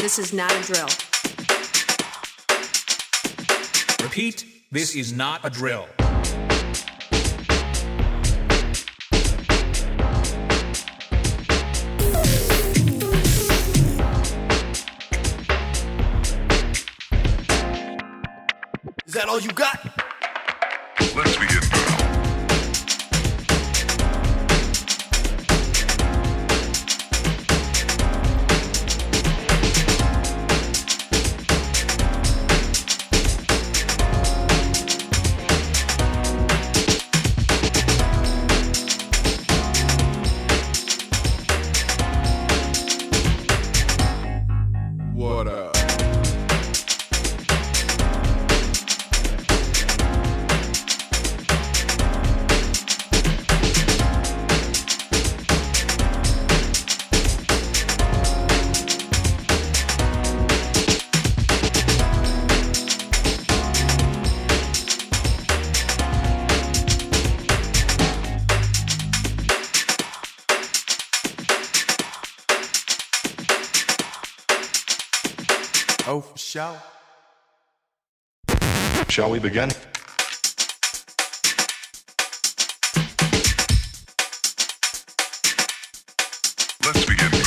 This is not a drill. Repeat, this is not a drill. Is that all you got? Let's begin now. What up? Oh, for sure. Shall we begin? Let's begin now.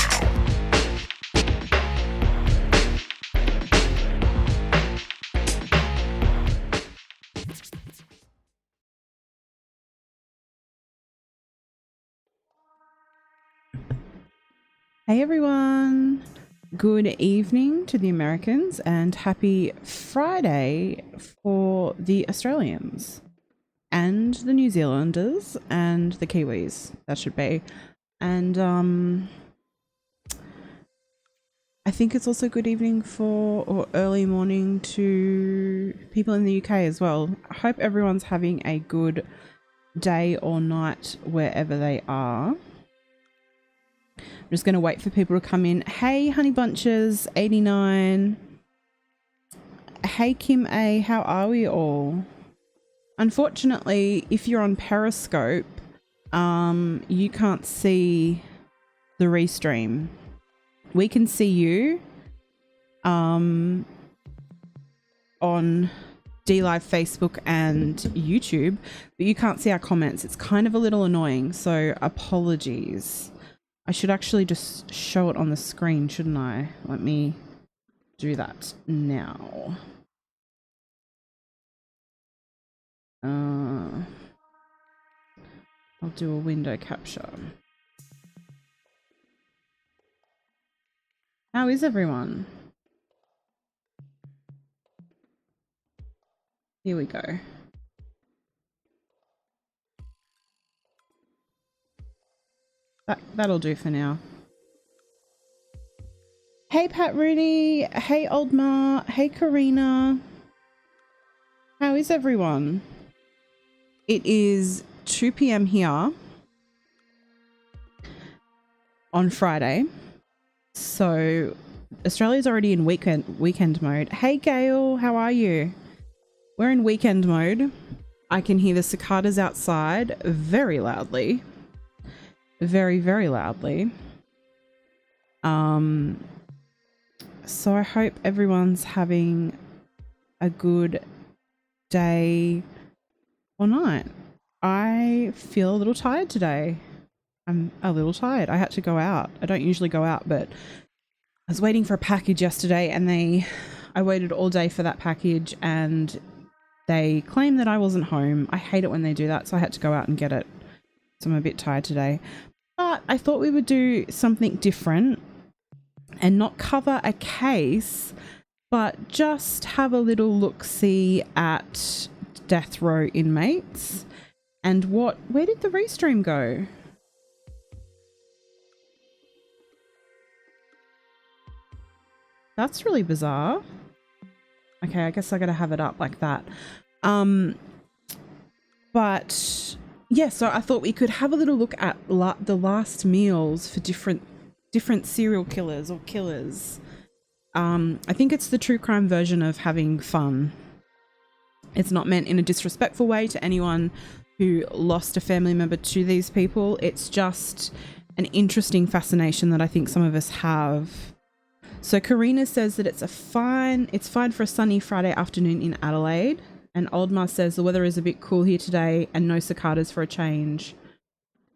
Hey everyone, good evening to the Americans and happy Friday for the Australians and the New Zealanders and the Kiwis, that should be. And I think it's also good evening for, or early morning to people in the UK as well. I hope everyone's having a good day or night wherever they are. I'm just going to wait for people to come in. Hey, Honey Bunches 89. Hey, Kim A. How are we all? Unfortunately, if you're on Periscope, you can't see the restream. We can see you on DLive Facebook and YouTube, but you can't see our comments. It's kind of a little annoying, so apologies. I should actually just show it on the screen, shouldn't I? Let me do that now. I'll do a window capture. How is everyone? Here we go. That'll do for now. Hey Pat Rooney, hey Oldmar, hey Karina. How is everyone? It is 2 p.m. here on Friday. So Australia's already in weekend mode. Hey Gail, how are you? We're in weekend mode. I can hear the cicadas outside very loudly. Very, very loudly. So I hope everyone's having a good day or night. I feel a little tired today. I'm a little tired. I had to go out. I don't usually go out, but I was waiting for a package yesterday and I waited all day for that package and they claimed that I wasn't home. I hate it when they do that, so I had to go out and get it. So I'm a bit tired today. But I thought we would do something different and not cover a case, but just have a little look-see at death row inmates and where did the restream go? That's really bizarre. Okay, I guess I gotta have it up like that. But yeah, so I thought we could have a little look at the last meals for different serial killers or killers. I think it's the true crime version of having fun. It's not meant in a disrespectful way to anyone who lost a family member to these people. It's just an interesting fascination that I think some of us have. So Karina says that it's fine for a sunny Friday afternoon in Adelaide. And Oldmar says the weather is a bit cool here today and no cicadas for a change.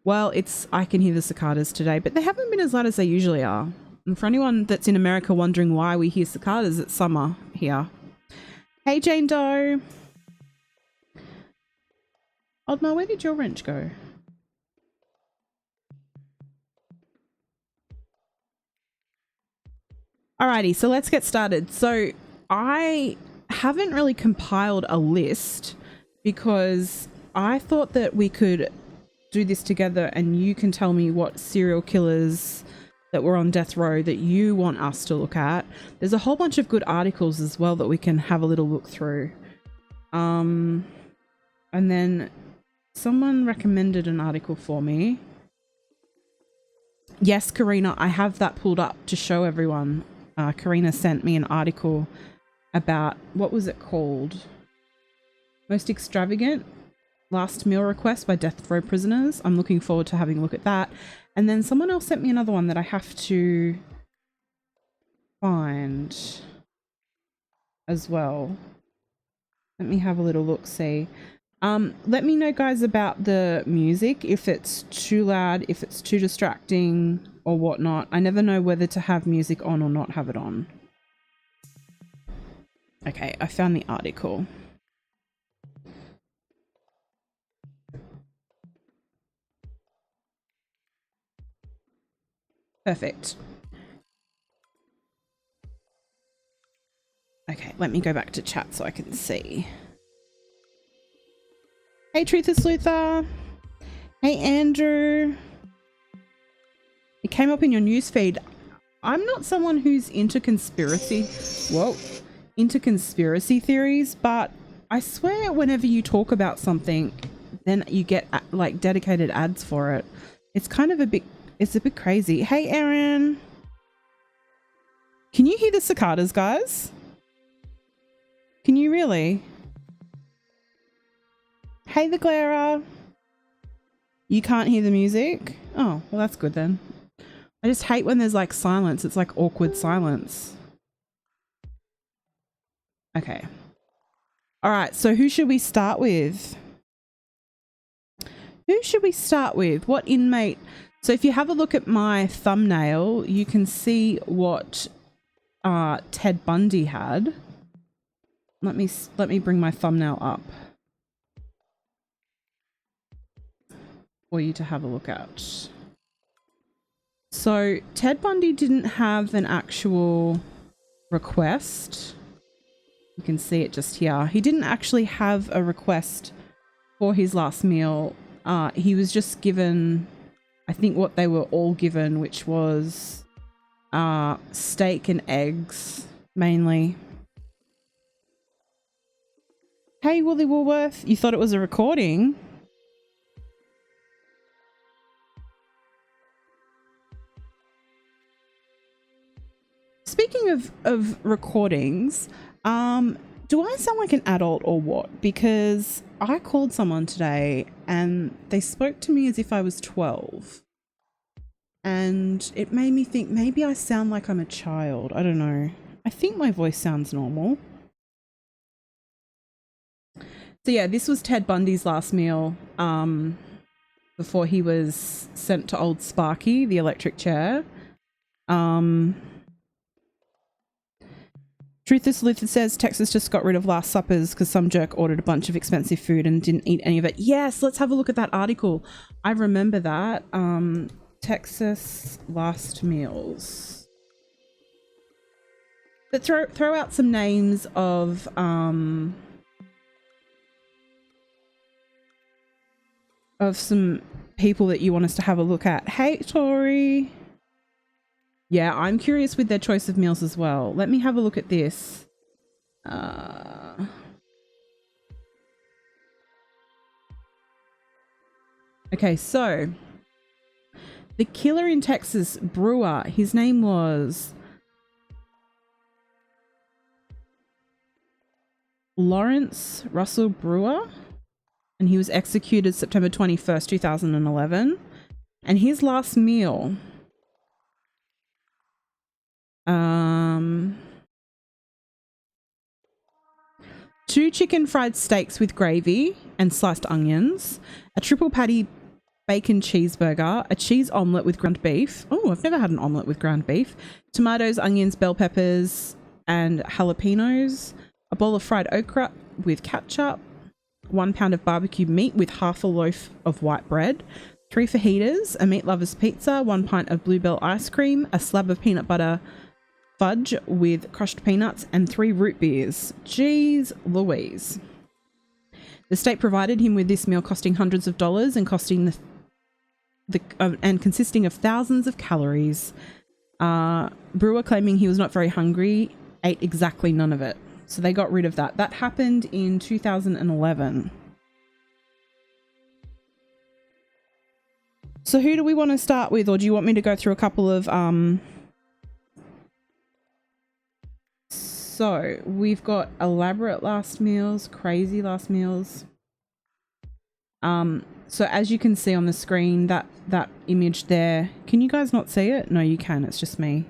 Well, I can hear the cicadas today, but they haven't been as loud as they usually are. And for anyone that's in America wondering why we hear cicadas, it's summer here. Hey, Jane Doe. Oldmar, where did your wrench go? Alrighty, so let's get started. So I haven't really compiled a list because I thought that we could do this together and you can tell me what serial killers that were on death row that you want us to look at. There's a whole bunch of good articles as well that we can have a little look through. And then someone recommended an article for me. Yes, Karina, I have that pulled up to show everyone. Karina sent me an article about, what was it called? Most extravagant last meal request by death row prisoners. I'm looking forward to having a look at that. And then someone else sent me another one that I have to find as well. Let me have a little look, see. Let me know, guys, about the music, if it's too loud, if it's too distracting or whatnot. I never know whether to have music on or not have it on. Okay, I found the article. Perfect. Okay, let me go back to chat so I can see. Hey, Truthers Luther. Hey, Andrew. It came up in your newsfeed. I'm not someone who's into conspiracy theories, but I swear whenever you talk about something, then you get like dedicated ads for it. It's kind of a bit crazy. Hey, Aaron. Can you hear the cicadas, guys? Can you really? Hey, the Glera. You can't hear the music? Oh, well, that's good then. I just hate when there's like silence. It's like awkward silence. Okay. All right. So who should we start with? What inmate? So if you have a look at my thumbnail, you can see what Ted Bundy had. Let me bring my thumbnail up for you to have a look at. So Ted Bundy didn't have an actual request. You can see it just here. He didn't actually have a request for his last meal. He was just given, I think, what they were all given, which was steak and eggs, mainly. Hey, Wooly Woolworth. You thought it was a recording? Speaking of recordings, do I sound like an adult or what? Because I called someone today and they spoke to me as if I was 12. And it made me think maybe I sound like I'm a child. I don't know. I think my voice sounds normal. So yeah, this was Ted Bundy's last meal before he was sent to old Sparky, the electric chair. Truth is Luther says Texas just got rid of last suppers because some jerk ordered a bunch of expensive food and didn't eat any of it. Yes, let's have a look at that article. I remember that. Texas last meals. But throw out some names of some people that you want us to have a look at. Hey, Tori. Yeah, I'm curious with their choice of meals as well. Let me have a look at this. Okay, so the killer in Texas, Brewer, his name was Lawrence Russell Brewer, and he was executed September 21st, 2011. And his last meal 2 chicken fried steaks with gravy and sliced onions, a triple patty bacon cheeseburger, a cheese omelette with ground beef. Oh, I've never had an omelette with ground beef. Tomatoes, onions, bell peppers, and jalapenos. A bowl of fried okra with ketchup. 1 pound of barbecue meat with half a loaf of white bread. 3 fajitas, a meat lover's pizza, 1 pint of Bluebell ice cream, a slab of peanut butter fudge with crushed peanuts, and 3 root beers. Jeez Louise. The state provided him with this meal costing hundreds of dollars and and consisting of thousands of calories. Brewer, claiming he was not very hungry, ate exactly none of it. So they got rid of that. That happened in 2011. So who do we want to start with, or do you want me to go through a couple of So we've got elaborate last meals, crazy last meals. So as you can see on the screen, that image there, can you guys not see it? No, you can. It's just me.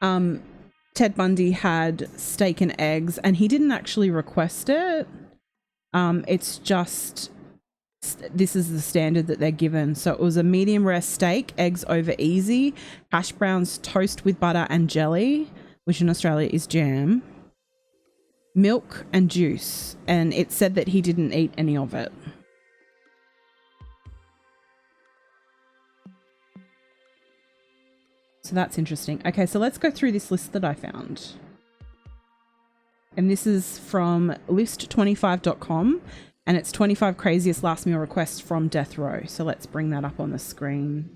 Ted Bundy had steak and eggs, and he didn't actually request it. It's just, this is the standard that they're given. So it was a medium rare steak, eggs over easy, hash browns, toast with butter and jelly, which in Australia is jam, milk and juice. And it said that he didn't eat any of it. So that's interesting. Okay, so let's go through this list that I found. And this is from list25.com, and it's 25 craziest last meal requests from death row. So let's bring that up on the screen.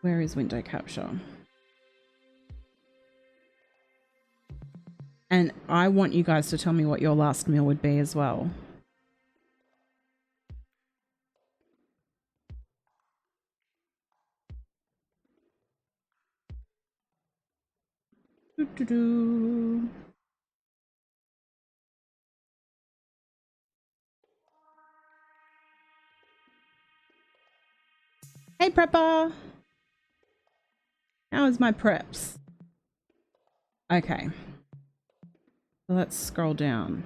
Where is window capture? And I want you guys to tell me what your last meal would be as well. Doo-doo-doo. Hey prepper, how is my preps? Okay, so let's scroll down.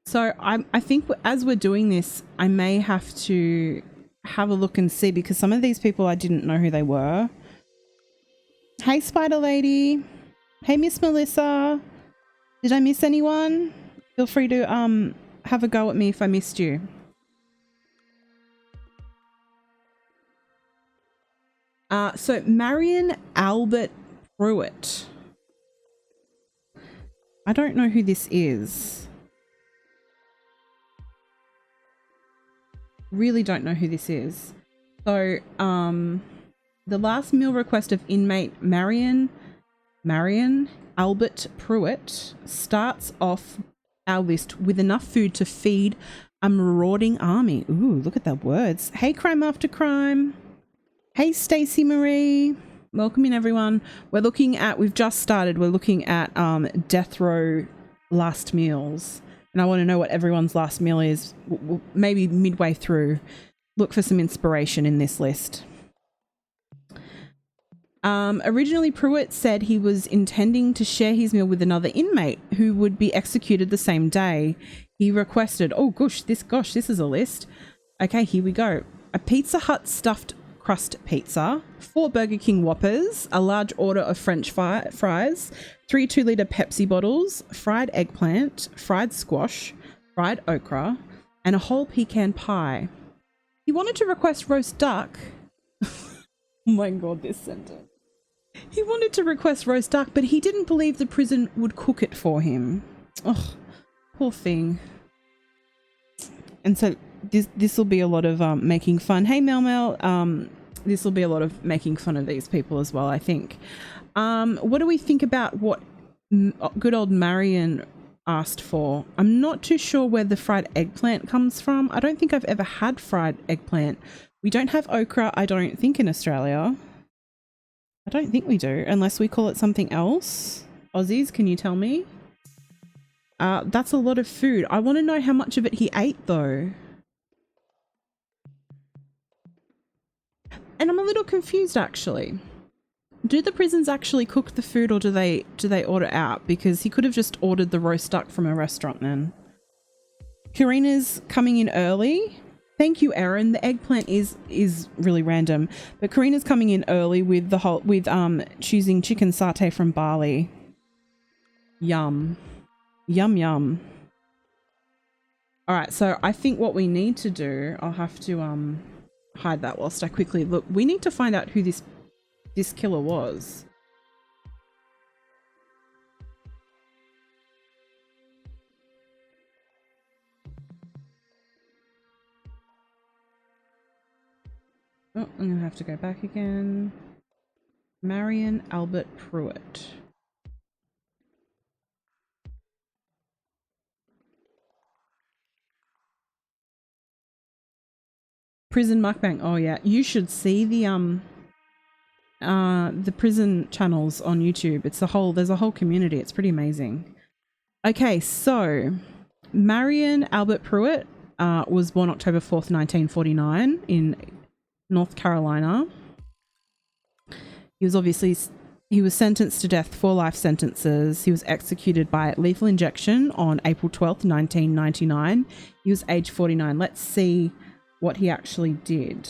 So I think as we're doing this, I may have to have a look and see, because some of these people I didn't know who they were. Hey Spider Lady, hey Miss Melissa, did I miss anyone? Feel free to have a go at me if I missed you. So Marion Albert Pruitt. I don't know who this is. Really don't know who this is. So, the last meal request of inmate Marion Albert Pruitt starts off our list with enough food to feed a marauding army. Ooh, look at the words. Hey, Crime After Crime. Hey, Stacey Marie. Welcome in, everyone. We're looking at death row last meals. And I want to know what everyone's last meal is. Maybe midway through, look for some inspiration in this list. Originally, Pruitt said he was intending to share his meal with another inmate who would be executed the same day. He requested, oh gosh, this is a list. Okay, here we go. A Pizza Hut stuffed crust pizza, 4 Burger King Whoppers, a large order of French fries, 3 2-liter Pepsi bottles, fried eggplant, fried squash, fried okra, and a whole pecan pie. He wanted to request roast duck. Oh my god, this sentence. He wanted to request roast duck, but he didn't believe the prison would cook it for him. Oh, poor thing. And so this will be a lot of making fun. Hey Mel, this will be a lot of making fun of these people as well, I think. What do we think about what good old Marion asked for? I'm not too sure where the fried eggplant comes from. I don't think I've ever had fried eggplant. We don't have okra, I don't think, in Australia. I don't think we do, unless we call it something else. Aussies, can you tell me? That's a lot of food. I want to know how much of it he ate, though. And I'm a little confused, actually. Do the prisons actually cook the food, or do they order out? Because he could have just ordered the roast duck from a restaurant then. Karina's coming in early. Thank you, Erin. The eggplant is really random, but Karina's coming in early with choosing chicken satay from Bali. Yum. Yum yum. All right, so I think what we need to do, I'll have to hide that whilst I quickly look. We need to find out who this killer was. Oh, I'm gonna have to go back again. Marion Albert Pruitt. Prison mukbang. Oh yeah, you should see the prison channels on YouTube. There's a whole community. It's pretty amazing. Okay, so Marion Albert Pruitt was born October 4th, 1949 in North Carolina. He was sentenced to death, 4 life sentences. He was executed by lethal injection on April 12th, 1999. He was age 49. Let's see what he actually did.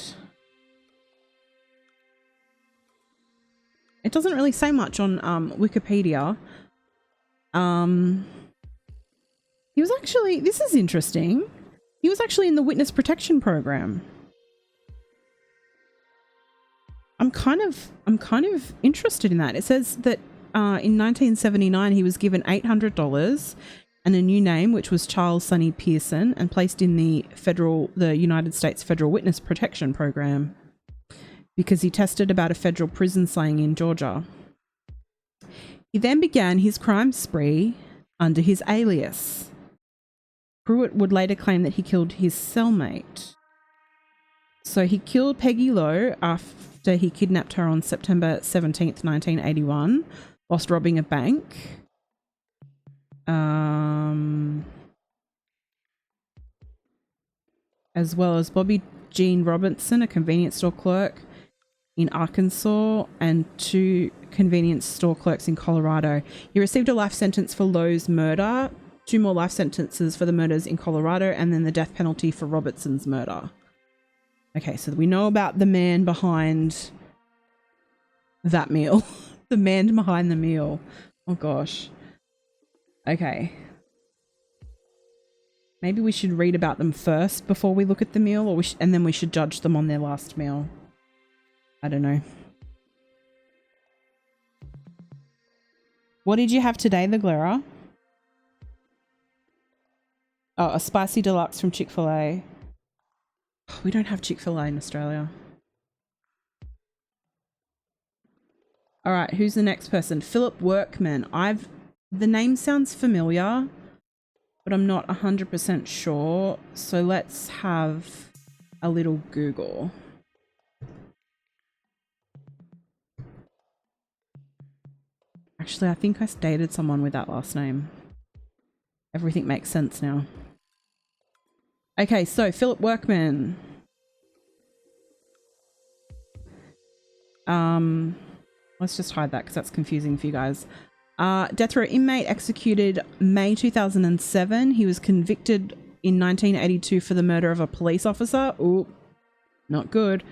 It doesn't really say much on Wikipedia. He was actually, this is interesting. He was actually in the witness protection program. I'm kind of interested in that. It says that in 1979 he was given $800 and a new name, which was Charles Sonny Pearson, and placed in the United States Federal Witness Protection Program because he tested about a federal prison slaying in Georgia. He then began his crime spree under his alias. Pruitt would later claim that he killed his cellmate. So he killed Peggy Lowe after he kidnapped her on September 17th, 1981, whilst robbing a bank. As well as Bobby Jean Robinson, a convenience store clerk in Arkansas, and 2 convenience store clerks in Colorado. He received a life sentence for Lowe's murder, 2 more life sentences for the murders in Colorado, and then the death penalty for Robertson's murder. Okay, so we know about the man behind that meal. The man behind the meal. Oh gosh. Okay. Maybe we should read about them first before we look at the meal, or and then we should judge them on their last meal. I don't know. What did you have today, the Glera? Oh, a spicy deluxe from Chick-fil-A. We don't have Chick-fil-A in Australia. All right, who's the next person? Philip Workman. The name sounds familiar, but I'm not 100% sure. So let's have a little Google. Actually, I think I dated someone with that last name. Everything makes sense now. Okay, so Philip Workman. Let's just hide that because that's confusing for you guys. Death row inmate, executed May 2007. He was convicted in 1982 for the murder of a police officer. Ooh, not good.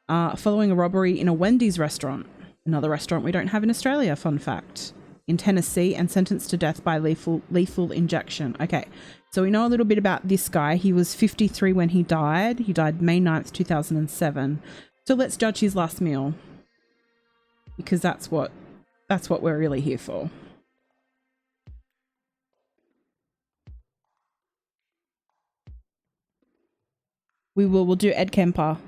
Following a robbery in a Wendy's restaurant, another restaurant we don't have in Australia, fun fact, in Tennessee, and sentenced to death by lethal injection. Okay, so we know a little bit about this guy. He was 53 when he died. He died May 9th, 2007. So let's judge his last meal, because that's what we're really here for. We'll do Ed Kemper.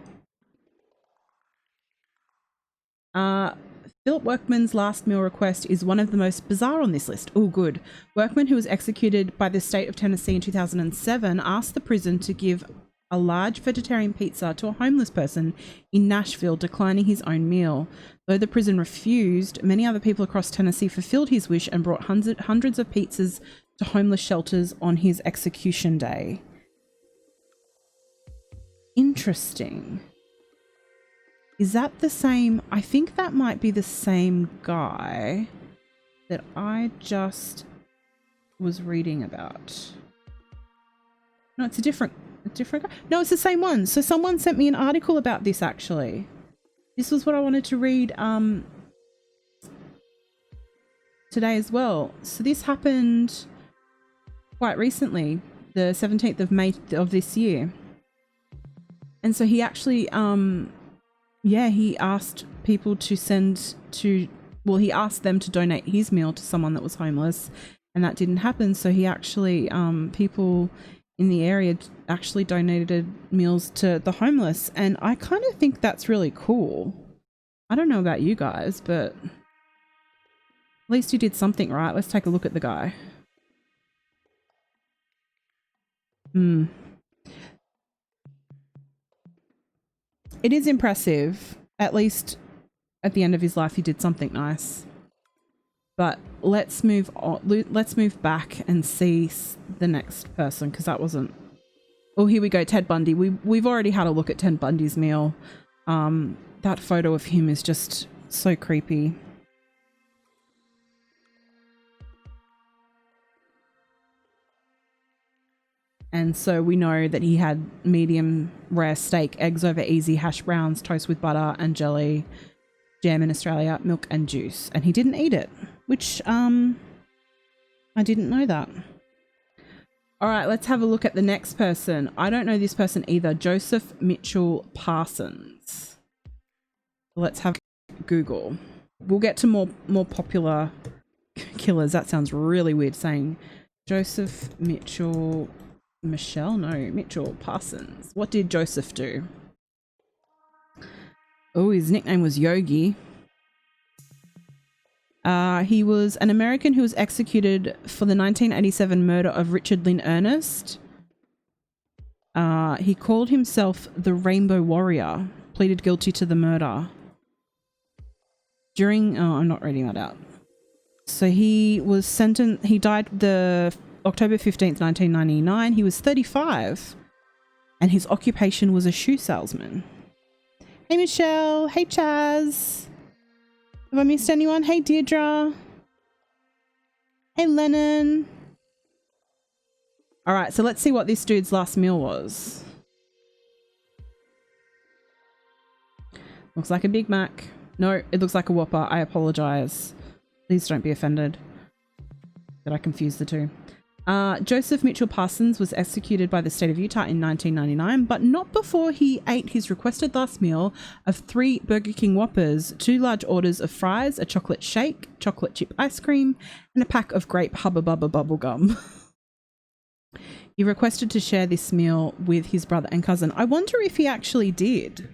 Philip Workman's last meal request is one of the most bizarre on this list. Oh, good. Workman, who was executed by the state of Tennessee in 2007, asked the prison to give a large vegetarian pizza to a homeless person in Nashville, declining his own meal. Though the prison refused, many other people across Tennessee fulfilled his wish and brought hundreds of pizzas to homeless shelters on his execution day. Interesting. Is that the same? I think that might be the same guy that I just was reading about. No, it's a different guy. No, it's the same one. So someone sent me an article about this actually. This was what I wanted to read today as well. So this happened quite recently, the 17th of May of this year. And so he actually, he asked people to he asked them to donate his meal to someone that was homeless, and that didn't happen. So he actually, people in the area actually donated meals to the homeless. And I kind of think that's really cool. I don't know about you guys, but at least he did something right. Let's take a look at the guy. It is impressive. At least at the end of his life, he did something nice. But let's move on. Let's move back and see the next person, because that wasn't. Oh, here we go. Ted Bundy. We've already had a look at Ted Bundy's meal. That photo of him is just so creepy. And so we know that he had medium rare steak, eggs over easy, hash browns, toast with butter and jelly, jam in Australia, milk and juice. And he didn't eat it, which I didn't know that. All right, let's have a look at the next person. I don't know this person either. Joseph Mitchell Parsons. Let's have Google. We'll get to more popular killers. That sounds really weird saying Joseph Mitchell Parsons. What did Joseph do? Oh, his nickname was Yogi. He was an American who was executed for the 1987 murder of Richard Lynn Ernest. He called himself the Rainbow Warrior, pleaded guilty to the murder. I'm not reading that out. So he was sentenced, he died the October 15th, 1999. He was 35 and his occupation was a shoe salesman. Hey, Michelle. Hey, Chaz. Have I missed anyone? Hey, Deirdre. Hey, Lennon. All right, so let's see what this dude's last meal was. Looks like a Big Mac. No, it looks like a Whopper. I apologize. Please don't be offended that I confused the two. Joseph Mitchell Parsons was executed by the state of Utah in 1999, but not before he ate his requested last meal of 3 Burger King Whoppers, 2 large orders of fries, a chocolate shake, chocolate chip ice cream, and a pack of grape Hubba Bubba bubble gum. He requested to share this meal with his brother and cousin. I wonder if he actually did.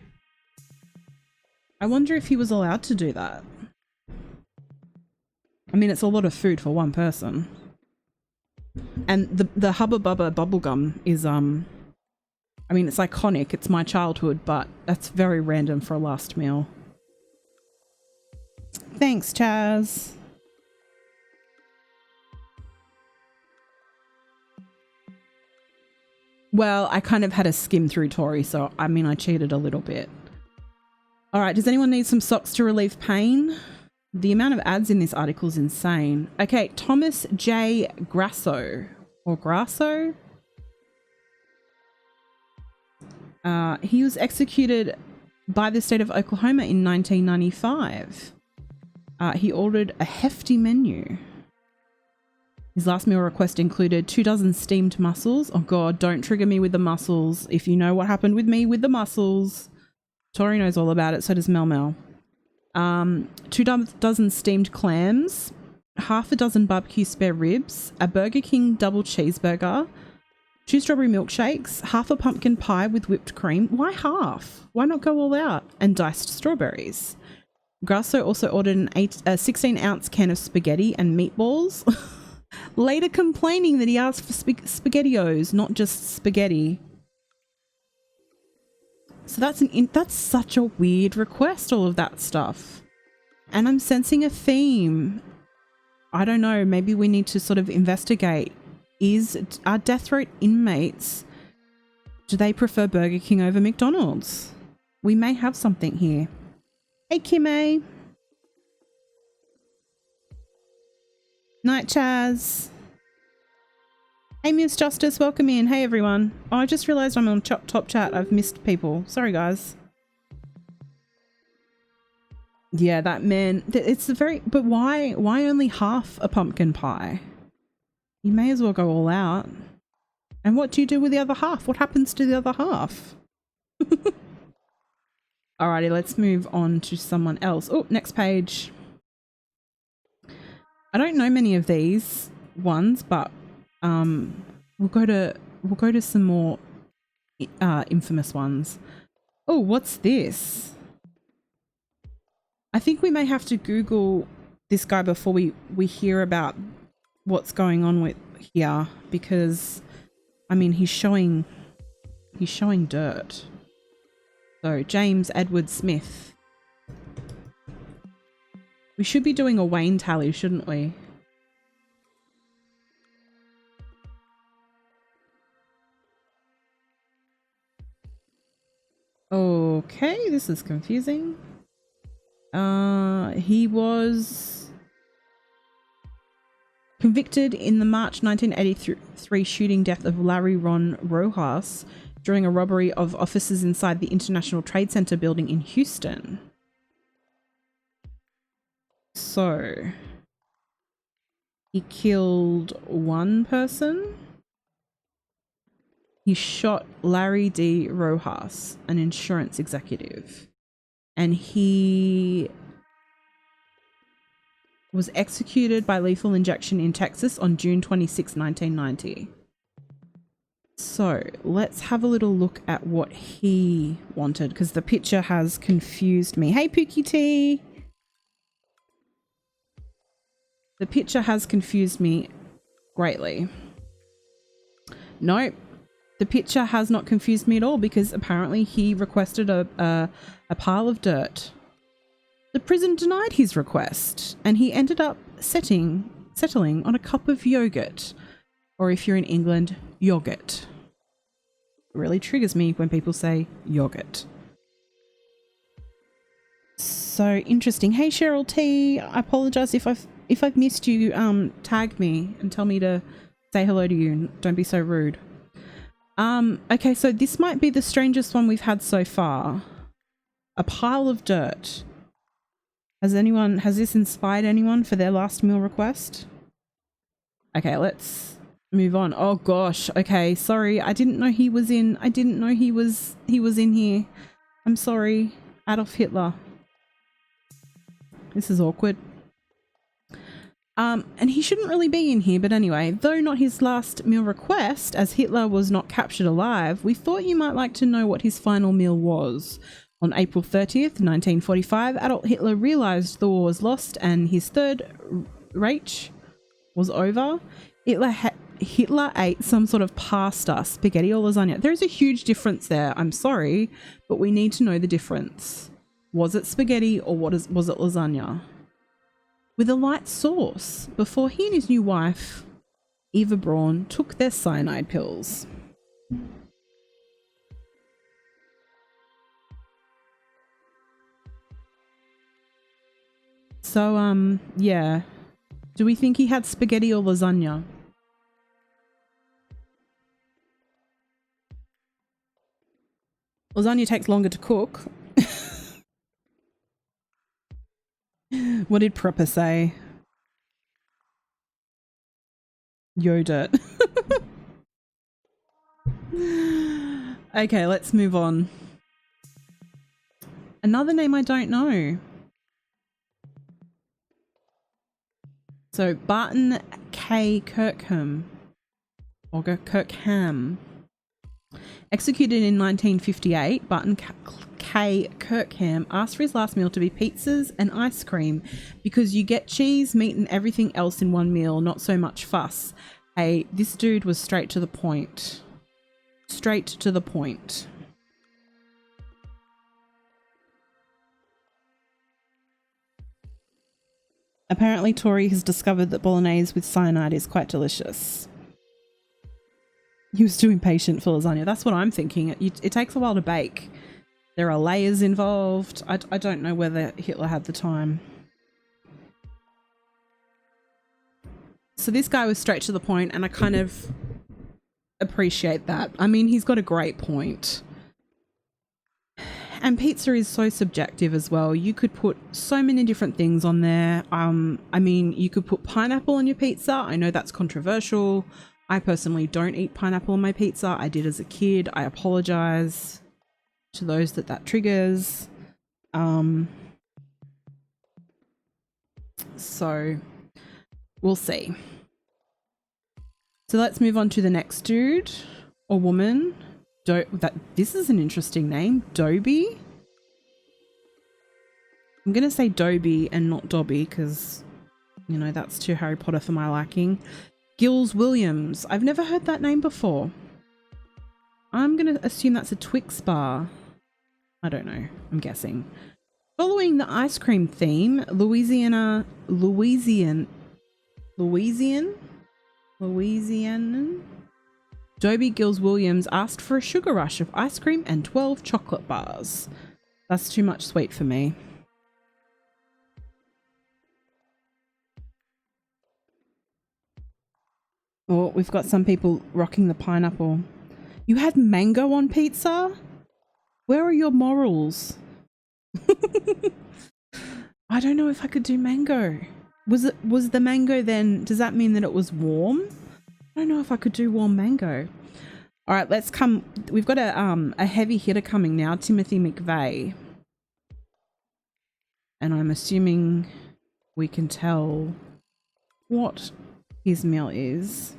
I wonder if he was allowed to do that. I mean, it's a lot of food for one person. And the Hubba Bubba bubblegum is, I mean, it's iconic. It's my childhood, but that's very random for a last meal. Thanks, Chaz. Well, I kind of had a skim through Tori, so I mean, I cheated a little bit. All right, does anyone need some socks to relieve pain? The amount of ads in this article is insane. Okay, Thomas J. Grasso, or Grasso. He was executed by the state of Oklahoma in 1995. He ordered a hefty menu. His last meal request included 2 dozen steamed mussels. Oh God, don't trigger me with the mussels. If you know what happened with me with the mussels, Tori knows all about it, so does Mel Mel. 2 dozen steamed clams, half a dozen barbecue spare ribs, a Burger King double cheeseburger, 2 strawberry milkshakes, half a pumpkin pie with whipped cream. Why half? Why not go all out? And diced strawberries. Grasso also ordered a 16-ounce can of spaghetti and meatballs, later complaining that he asked for SpaghettiOs, not just spaghetti. So that's such a weird request, all of that stuff. And I'm sensing a theme. I don't know, maybe we need to sort of investigate. Are death row inmates, do they prefer Burger King over McDonald's? We may have something here. Hey, Kimay. Night, Chaz. Hey, Miss Justice, welcome in. Hey, everyone. Oh, I just realised I'm on top chat. I've missed people. Sorry, guys. Yeah, that man. It's the very... But why only half a pumpkin pie? You may as well go all out. And what do you do with the other half? What happens to the other half? Alrighty, let's move on to someone else. Oh, next page. I don't know many of these ones, but we'll go to some more infamous ones. Oh, what's this? I think we may have to Google this guy before we hear about what's going on with here, because I mean he's showing dirt. So James Edward Smith. We should be doing a Wayne tally, shouldn't we? Okay, this is confusing. He was convicted in the March 1983 shooting death of Larry Ron Rojas during a robbery of offices inside the International Trade Center building in Houston. So, he killed one person. He shot Larry D. Rojas, an insurance executive, and he was executed by lethal injection in Texas on June 26, 1990. So let's have a little look at what he wanted, because the picture has confused me. Hey, Pookie T. The picture has confused me greatly. Nope. The picture has not confused me at all, because apparently he requested a pile of dirt. The prison denied his request, and he ended up settling on a cup of yogurt. Or if you're in England, yogurt. It really triggers me when people say yogurt. So interesting. Hey, Cheryl T. I apologize if I've missed you. Tag me and tell me to say hello to you. Don't be so rude. Okay, so this might be the strangest one we've had so far. A pile of dirt. Has this inspired anyone for their last meal request? Okay, let's move on. Oh gosh. Okay, sorry. I didn't know he was in here. I'm sorry. Adolf Hitler. This is awkward. And he shouldn't really be in here, but anyway, though not his last meal request, as Hitler was not captured alive, we thought you might like to know what his final meal was. On April 30th, 1945, Adolf Hitler realised the war was lost and his Third Reich was over. Hitler ate some sort of pasta, spaghetti or lasagna. There is a huge difference there. I'm sorry, but we need to know the difference. Was it spaghetti or was it lasagna? With a light sauce, before he and his new wife, Eva Braun, took their cyanide pills. So, yeah. Do we think he had spaghetti or lasagna? Lasagna takes longer to cook. What did Prepper say? Yogurt. Okay, let's move on. Another name I don't know. So Barton K. Kirkham, or Kirkham. Executed in 1958, Barton K. Kirkham asked for his last meal to be pizzas and ice cream because you get cheese, meat and everything else in one meal, not so much fuss. Hey, this dude was straight to the point. Straight to the point. Apparently Tori has discovered that bolognese with cyanide is quite delicious. He was too impatient for lasagna. That's what I'm thinking. It takes a while to bake. There are layers involved. I don't know whether Hitler had the time. So this guy was straight to the point, and I kind of appreciate that. I mean, he's got a great point. And pizza is so subjective as well. You could put so many different things on there. I mean, you could put pineapple on your pizza. I know that's controversial. I personally don't eat pineapple on my pizza. I did as a kid. I apologize to those that triggers. So we'll see. So let's move on to the next dude or woman. This is an interesting name. Dobby. I'm going to say Dobby and not Dobby because, you know, that's too Harry Potter for my liking. Gills Williams. I've never heard that name before. I'm going to assume that's a Twix bar. I don't know. I'm guessing. Following the ice cream theme, Louisianan Dobie Gills Williams asked for a sugar rush of ice cream and 12 chocolate bars. That's too much sweet for me. Oh, we've got some people rocking the pineapple. You had mango on pizza? Where are your morals? I don't know if I could do mango. Was the mango then, does that mean that it was warm? I don't know if I could do warm mango. All right, we've got a heavy hitter coming now, Timothy McVeigh. And I'm assuming we can tell what his meal is.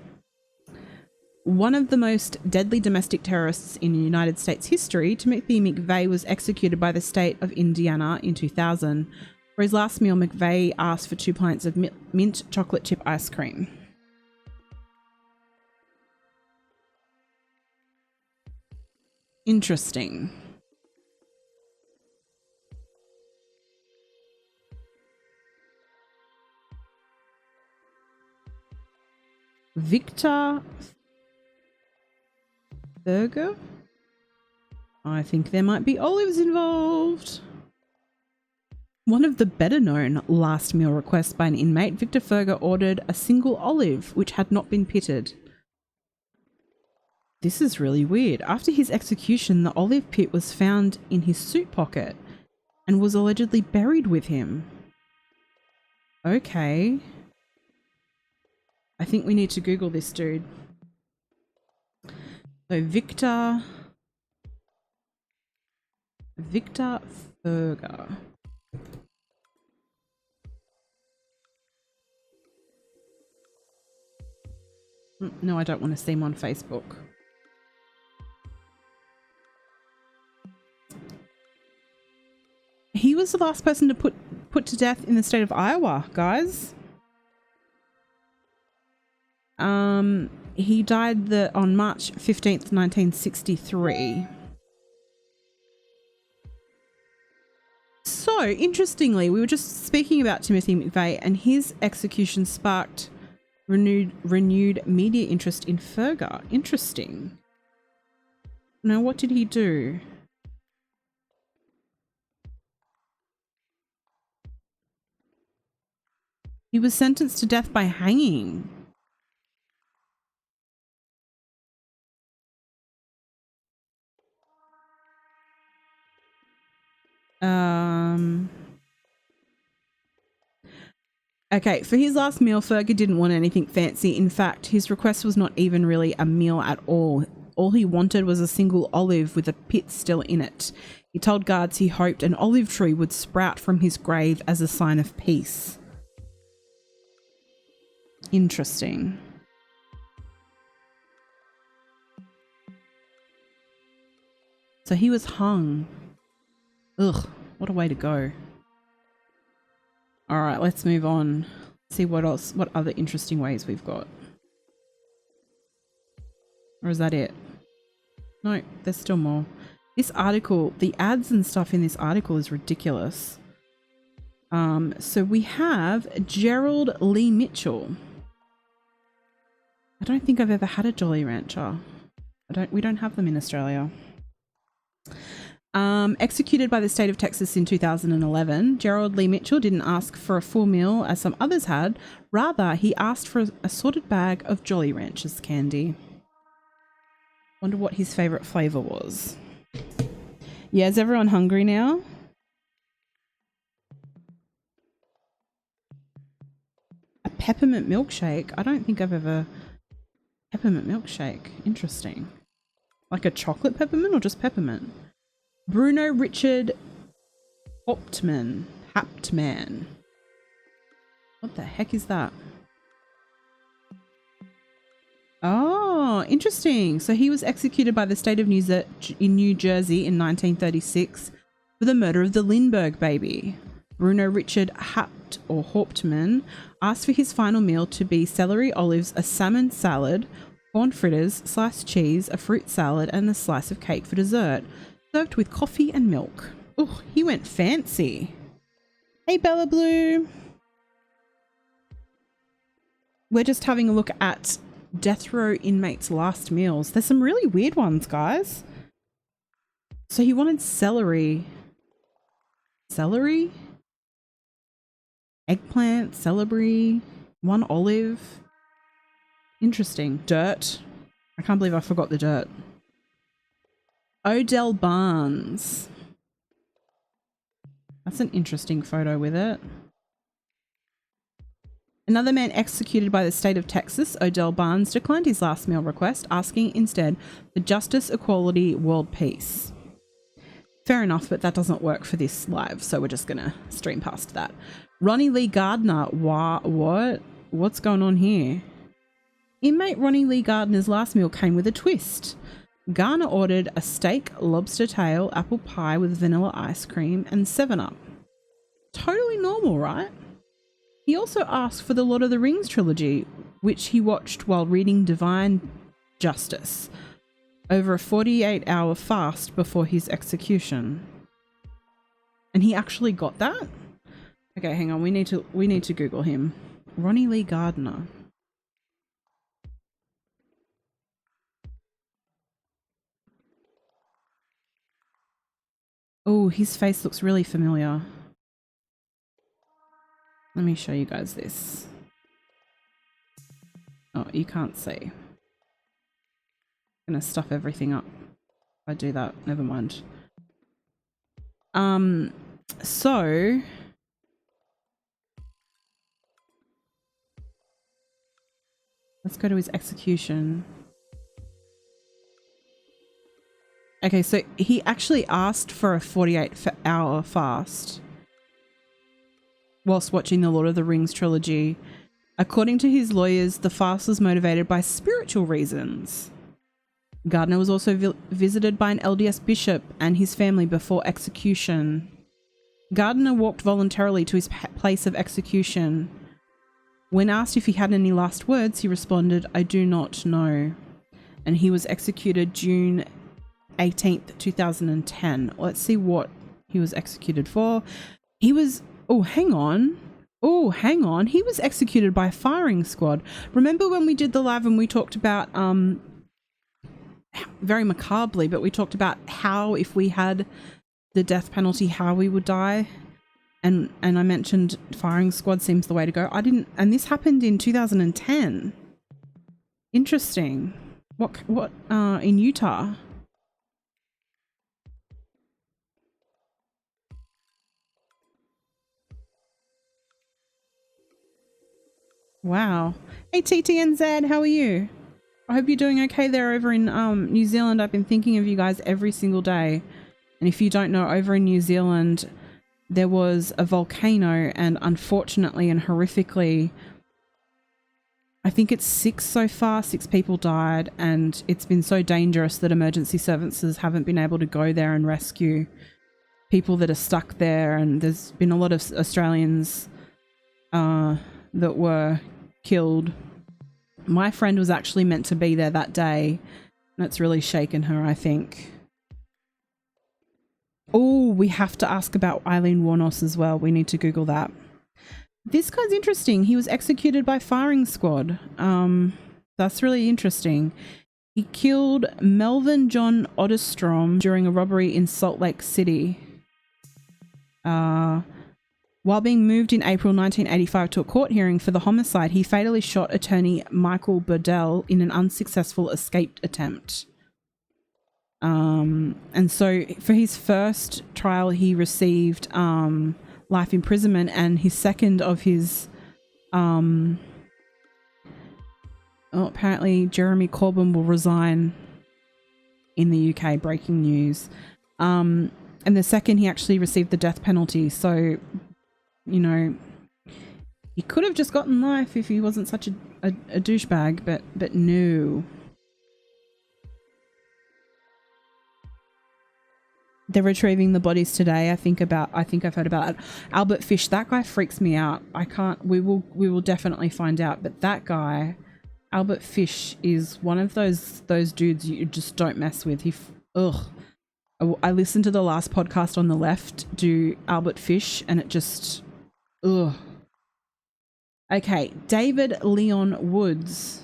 One of the most deadly domestic terrorists in United States history, Timothy McVeigh was executed by the state of Indiana in 2000. For his last meal, McVeigh asked for 2 pints of mint chocolate chip ice cream. Interesting. Victor Burger? I think there might be olives involved. One of the better known last meal requests by an inmate, Victor Ferger ordered a single olive which had not been pitted. This is really weird. After his execution, the olive pit was found in his suit pocket and was allegedly buried with him. Okay. I think we need to Google this dude. So Victor Ferger. No, I don't want to see him on Facebook. He was the last person to put to death in the state of Iowa, guys. He died on March 15th, 1963. So, interestingly, we were just speaking about Timothy McVeigh, and his execution sparked renewed media interest in Ferger. Interesting. Now, what did he do? He was sentenced to death by hanging. Okay, for his last meal, Ferger didn't want anything fancy. In fact, his request was not even really a meal at all. All he wanted was a single olive with a pit still in it. He told guards he hoped an olive tree would sprout from his grave as a sign of peace. Interesting. So he was hung. Ugh, what a way to go. All right, let's move on. See what other interesting ways we've got. Or is that it? No, there's still more. This article, the ads and stuff in this article is ridiculous. So we have Gerald Lee Mitchell. I don't think I've ever had a Jolly Rancher. We don't have them in Australia. Executed by the state of Texas in 2011, Gerald Lee Mitchell didn't ask for a full meal as some others had. Rather, he asked for a assorted bag of Jolly Ranchers candy. Wonder what his favourite flavour was. Yeah, is everyone hungry now? A peppermint milkshake? I don't think I've ever... Peppermint milkshake. Interesting. Like a chocolate peppermint or just peppermint? Bruno Richard Hauptmann. What the heck is that? Oh, interesting. So he was executed by the state of New Jersey in 1936 for the murder of the Lindbergh baby. Bruno Richard Hauptmann asked for his final meal to be celery, olives, a salmon salad, corn fritters, sliced cheese, a fruit salad, and a slice of cake for dessert, served with coffee and milk. Oh, he went fancy. Hey, Bella Blue. We're just having a look at death row inmates' last meals. There's some really weird ones, guys. So he wanted celery. Celery? Eggplant, celery, one olive. Interesting. Dirt. I can't believe I forgot the dirt. Odell Barnes. That's an interesting photo with it. Another man executed by the state of Texas, Odell Barnes, declined his last meal request, asking instead for justice, equality, world peace. Fair enough, but that doesn't work for this live, so we're just going to stream past that. Ronnie Lee Gardner. What? What's going on here? Inmate Ronnie Lee Gardner's last meal came with a twist. Garner ordered a steak, lobster tail, apple pie with vanilla ice cream, and 7-Up. Totally normal, right? He also asked for the Lord of the Rings trilogy, which he watched while reading Divine Justice, over a 48-hour fast before his execution. And he actually got that? Okay, hang on. We need to Google him. Ronnie Lee Gardner. Oh, his face looks really familiar. Let me show you guys this. Oh, you can't see. I'm gonna stuff everything up. If I do that, never mind. So let's go to his execution. Okay, so he actually asked for a 48-hour fast whilst watching the Lord of the Rings trilogy. According to his lawyers, the fast was motivated by spiritual reasons. Gardner was also visited by an LDS bishop and his family before execution. Gardner walked voluntarily to his place of execution. When asked if he had any last words, he responded, "I do not know." And he was executed June 18th, 2010. Let's see what he was executed for. He was... Oh, hang on. He was executed by a firing squad. Remember when we did the live and we talked about, very macabrely, but we talked about how if we had the death penalty, how we would die? And I mentioned firing squad seems the way to go. And this happened in 2010. Interesting. What, in Utah? Wow. Hey TTNZ, how are you? I hope you're doing okay there over in New Zealand. I've been thinking of you guys every single day. And if you don't know, over in New Zealand, there was a volcano and unfortunately and horrifically, I think it's 6 so far, 6 people died, and it's been so dangerous that emergency services haven't been able to go there and rescue people that are stuck there. And there's been a lot of Australians that were killed. My friend was actually meant to be there that day. That's really shaken her, I think. Oh, we have to ask about Eileen Warnos as well. We need to Google that. This guy's interesting. He was executed by firing squad. That's really interesting. He killed Melvin John Otterstrom during a robbery in Salt Lake City. While being moved in April 1985 to a court hearing for the homicide, he fatally shot attorney Michael Burdell in an unsuccessful escape attempt. And so for his first trial, he received life imprisonment, and his second of his apparently Jeremy Corbyn will resign in the UK, breaking news. And the second, he actually received the death penalty. So, you know, he could have just gotten life if he wasn't such a douchebag, but no. They're retrieving the bodies today. I think I've heard about it. Albert Fish, that guy freaks me out. We will definitely find out. But that guy, Albert Fish, is one of those dudes you just don't mess with. I listened to the last podcast on the left do Albert Fish, and it just, ugh. Okay, David Leon Woods.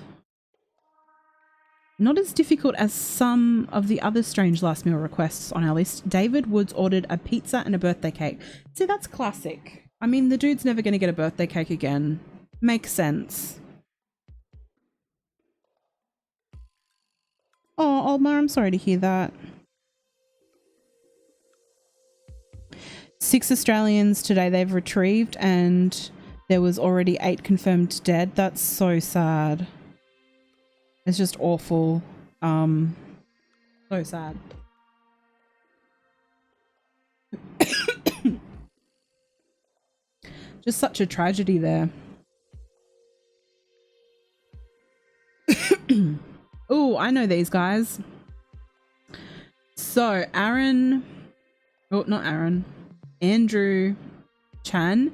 Not as difficult as some of the other strange last meal requests on our list. David Woods ordered a pizza and a birthday cake. See, that's classic. I mean, the dude's never going to get a birthday cake again. Makes sense. Oh, Olmar, I'm sorry to hear that. 6 Australians today they've retrieved, and there was already 8 confirmed dead. That's so sad. It's just awful. So sad. Just such a tragedy there. Oh, I know these guys. So Andrew Chan,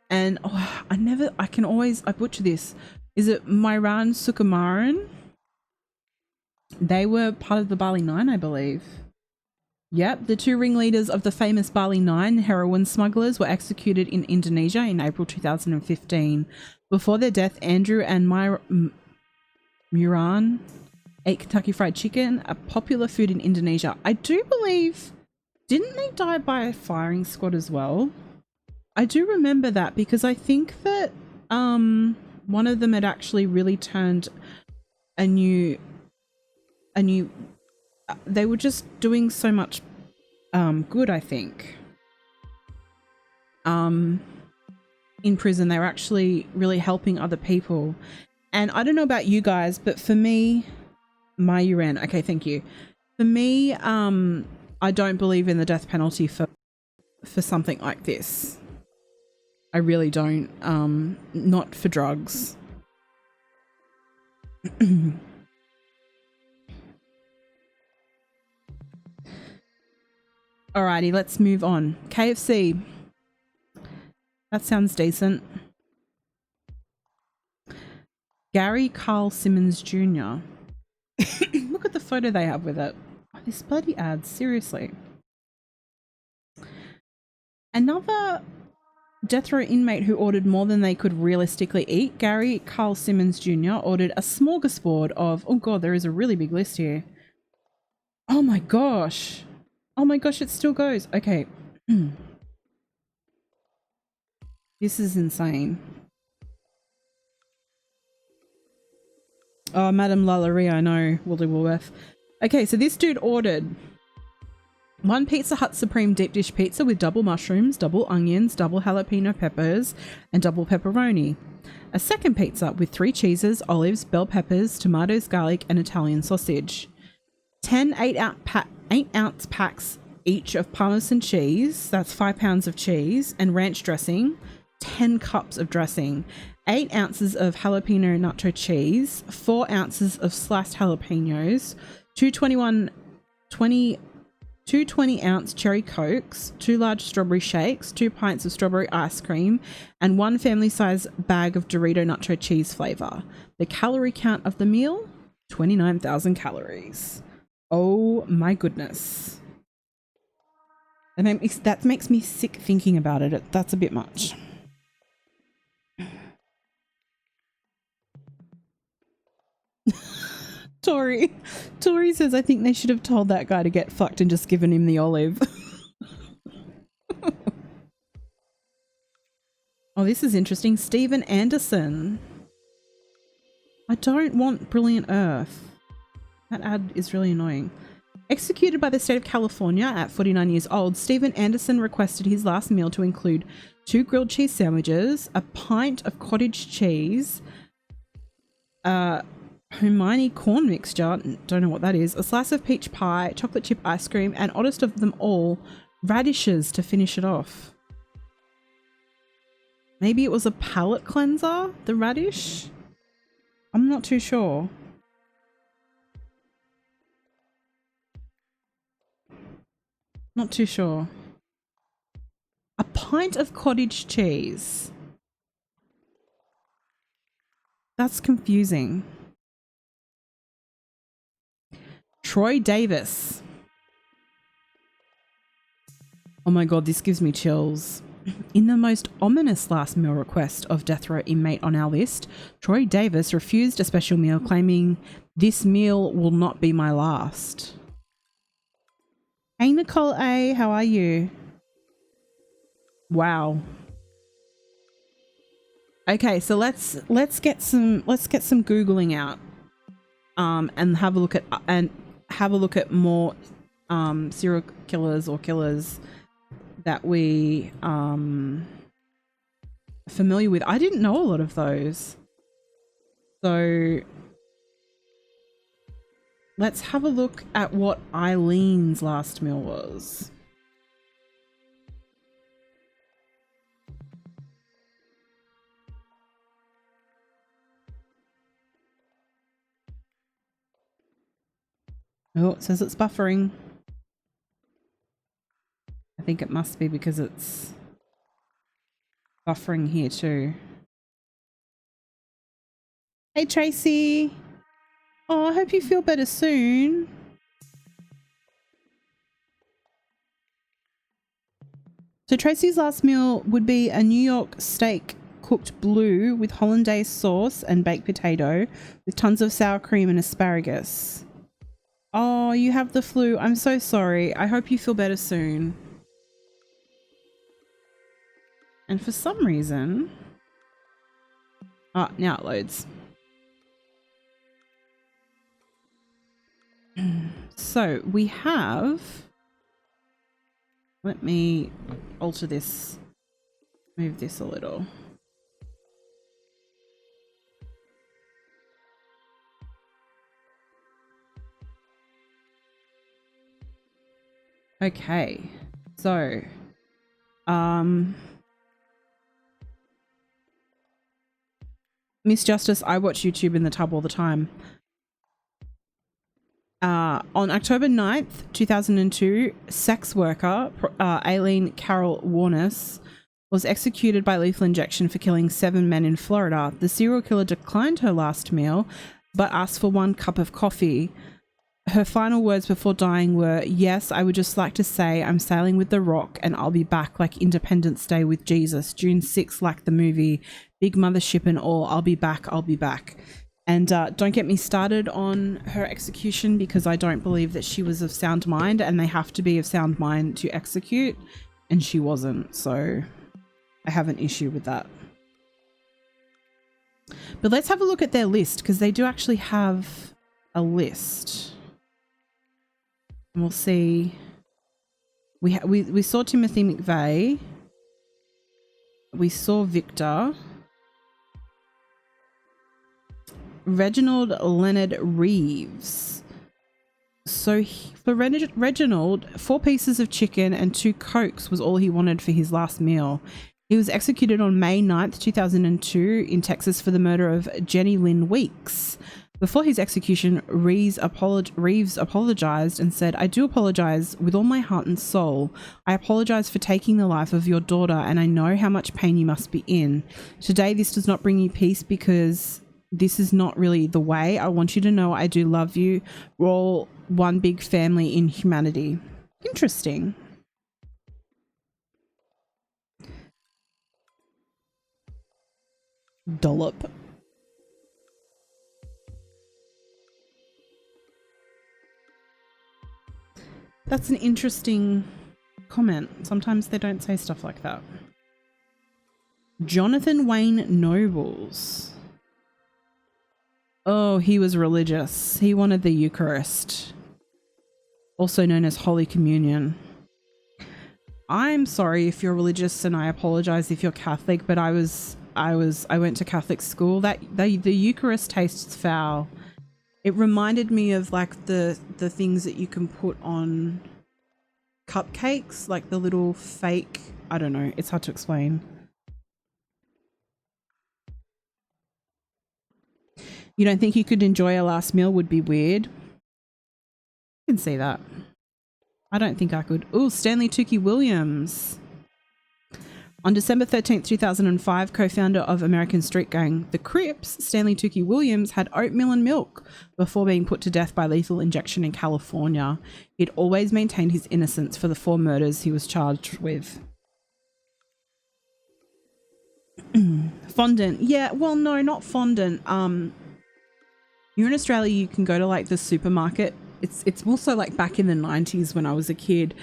and I butcher this. Is it Myran Sukumaran? They were part of the Bali Nine, I believe. Yep, the 2 ringleaders of the famous Bali Nine heroin smugglers were executed in Indonesia in April 2015. Before their death, Andrew and Myran ate Kentucky Fried Chicken, a popular food in Indonesia. I do believe, didn't they die by a firing squad as well? I do remember that, because I think that one of them had actually really turned they were just doing so much good, I think. In prison, they were actually really helping other people. And I don't know about you guys, but for me, okay, thank you. For me, I don't believe in the death penalty for something like this. I really don't. Not for drugs. Alrighty, let's move on. KFC. That sounds decent. Gary Carl Simmons Jr. Look at the photo they have with it. Oh, this bloody ad, seriously. Another death row inmate who ordered more than they could realistically eat. Gary Carl Simmons Jr. ordered a smorgasbord of, oh god, there is a really big list here. Oh my gosh. Oh my gosh, it still goes. Okay. This is insane. Oh, Madame Lalaurie, I know. Woolly Woolworth. Okay, so this dude ordered 1 Pizza Hut Supreme deep dish pizza with double mushrooms, double onions, double jalapeno peppers, and double pepperoni. A second pizza with 3 cheeses, olives, bell peppers, tomatoes, garlic, and Italian sausage. 10 8-ounce packs each of Parmesan cheese, that's 5 pounds of cheese, and ranch dressing, 10 cups of dressing, 8 ounces of jalapeno nacho cheese, 4 ounces of sliced jalapenos, 2 20-ounce cherry cokes, 2 large strawberry shakes, 2 pints of strawberry ice cream, and 1 family-size bag of Dorito nacho cheese flavor. The calorie count of the meal, 29,000 calories. Oh my goodness. That makes me sick thinking about it. That's a bit much. Tori says, I think they should have told that guy to get fucked and just given him the olive. Oh, this is interesting. Stephen Anderson. I don't want Brilliant Earth. That ad is really annoying. Executed by the state of California at 49 years old, Stephen Anderson requested his last meal to include 2 grilled cheese sandwiches, a pint of cottage cheese, Hermione corn mixture, don't know what that is, a slice of peach pie, chocolate chip ice cream, and oddest of them all, radishes to finish it off. Maybe it was a palate cleanser, the radish? I'm not too sure. Not too sure. A pint of cottage cheese. That's confusing. Troy Davis. Oh my god, this gives me chills. In the most ominous last meal request of death row inmate on our list, Troy Davis refused a special meal, claiming, "This meal will not be my last." Hey Nicole A, how are you? Wow. Okay, so let's get some googling out, and have a look at more serial killers or killers that we familiar with. I didn't know a lot of those, so let's have a look at what Eileen's last meal was. Oh, it says it's buffering. I think it must be because it's buffering here too. Hey Tracy. Oh, I hope you feel better soon. So Tracy's last meal would be a New York steak cooked blue with hollandaise sauce and baked potato with tons of sour cream and asparagus. Oh, you have the flu. I'm so sorry. I hope you feel better soon. And for some reason... Ah, now it loads. So we have... Let me alter this. Move this a little. Okay. So, Miss Justice, I watch YouTube in the tub all the time. On October 9th, 2002, sex worker Aileen Carol Warnes was executed by lethal injection for killing 7 men in Florida. The serial killer declined her last meal, but asked for 1 cup of coffee. Her final words before dying were, "Yes, I would just like to say I'm sailing with the Rock and I'll be back like Independence Day with Jesus. June 6th, like the movie, big mothership and all. I'll be back, I'll be back." And don't get me started on her execution, because I don't believe that she was of sound mind, and they have to be of sound mind to execute, and she wasn't. So I have an issue with that. But let's have a look at their list, because they do actually have a list. And we'll see. We saw Timothy McVeigh. We saw Victor. Reginald Leonard Reeves. So for Reginald, 4 pieces of chicken and 2 Cokes was all he wanted for his last meal. He was executed on May 9th, 2002 in Texas for the murder of Jenny Lynn Weeks. Before his execution, Reeves apologized and said, "I do apologize with all my heart and soul. I apologize for taking the life of your daughter, and I know how much pain you must be in. Today, this does not bring you peace because this is not really the way. I want you to know I do love you. We're all one big family in humanity." Interesting. Dollop. That's an interesting comment. Sometimes they don't say stuff like that. Jonathan Wayne Nobles. Oh, he was religious. He wanted the Eucharist, also known as Holy Communion. I'm sorry if you're religious, and I apologize if you're Catholic, but I went to Catholic school. That the Eucharist tastes foul. It reminded me of like the things that you can put on cupcakes, like the little fake, I don't know, it's hard to explain. You don't think you could enjoy a last meal would be weird? I can see that. I don't think I could. Oh, Stanley Tookie Williams. On December 13th, 2005, co-founder of American street gang The Crips, Stanley Tookie Williams had oatmeal and milk before being put to death by lethal injection in California. He'd always maintained his innocence for the 4 murders he was charged with. Fondant. Yeah, well, no, not fondant. You're in Australia, you can go to like the supermarket. It's also like back in the 90s when I was a kid.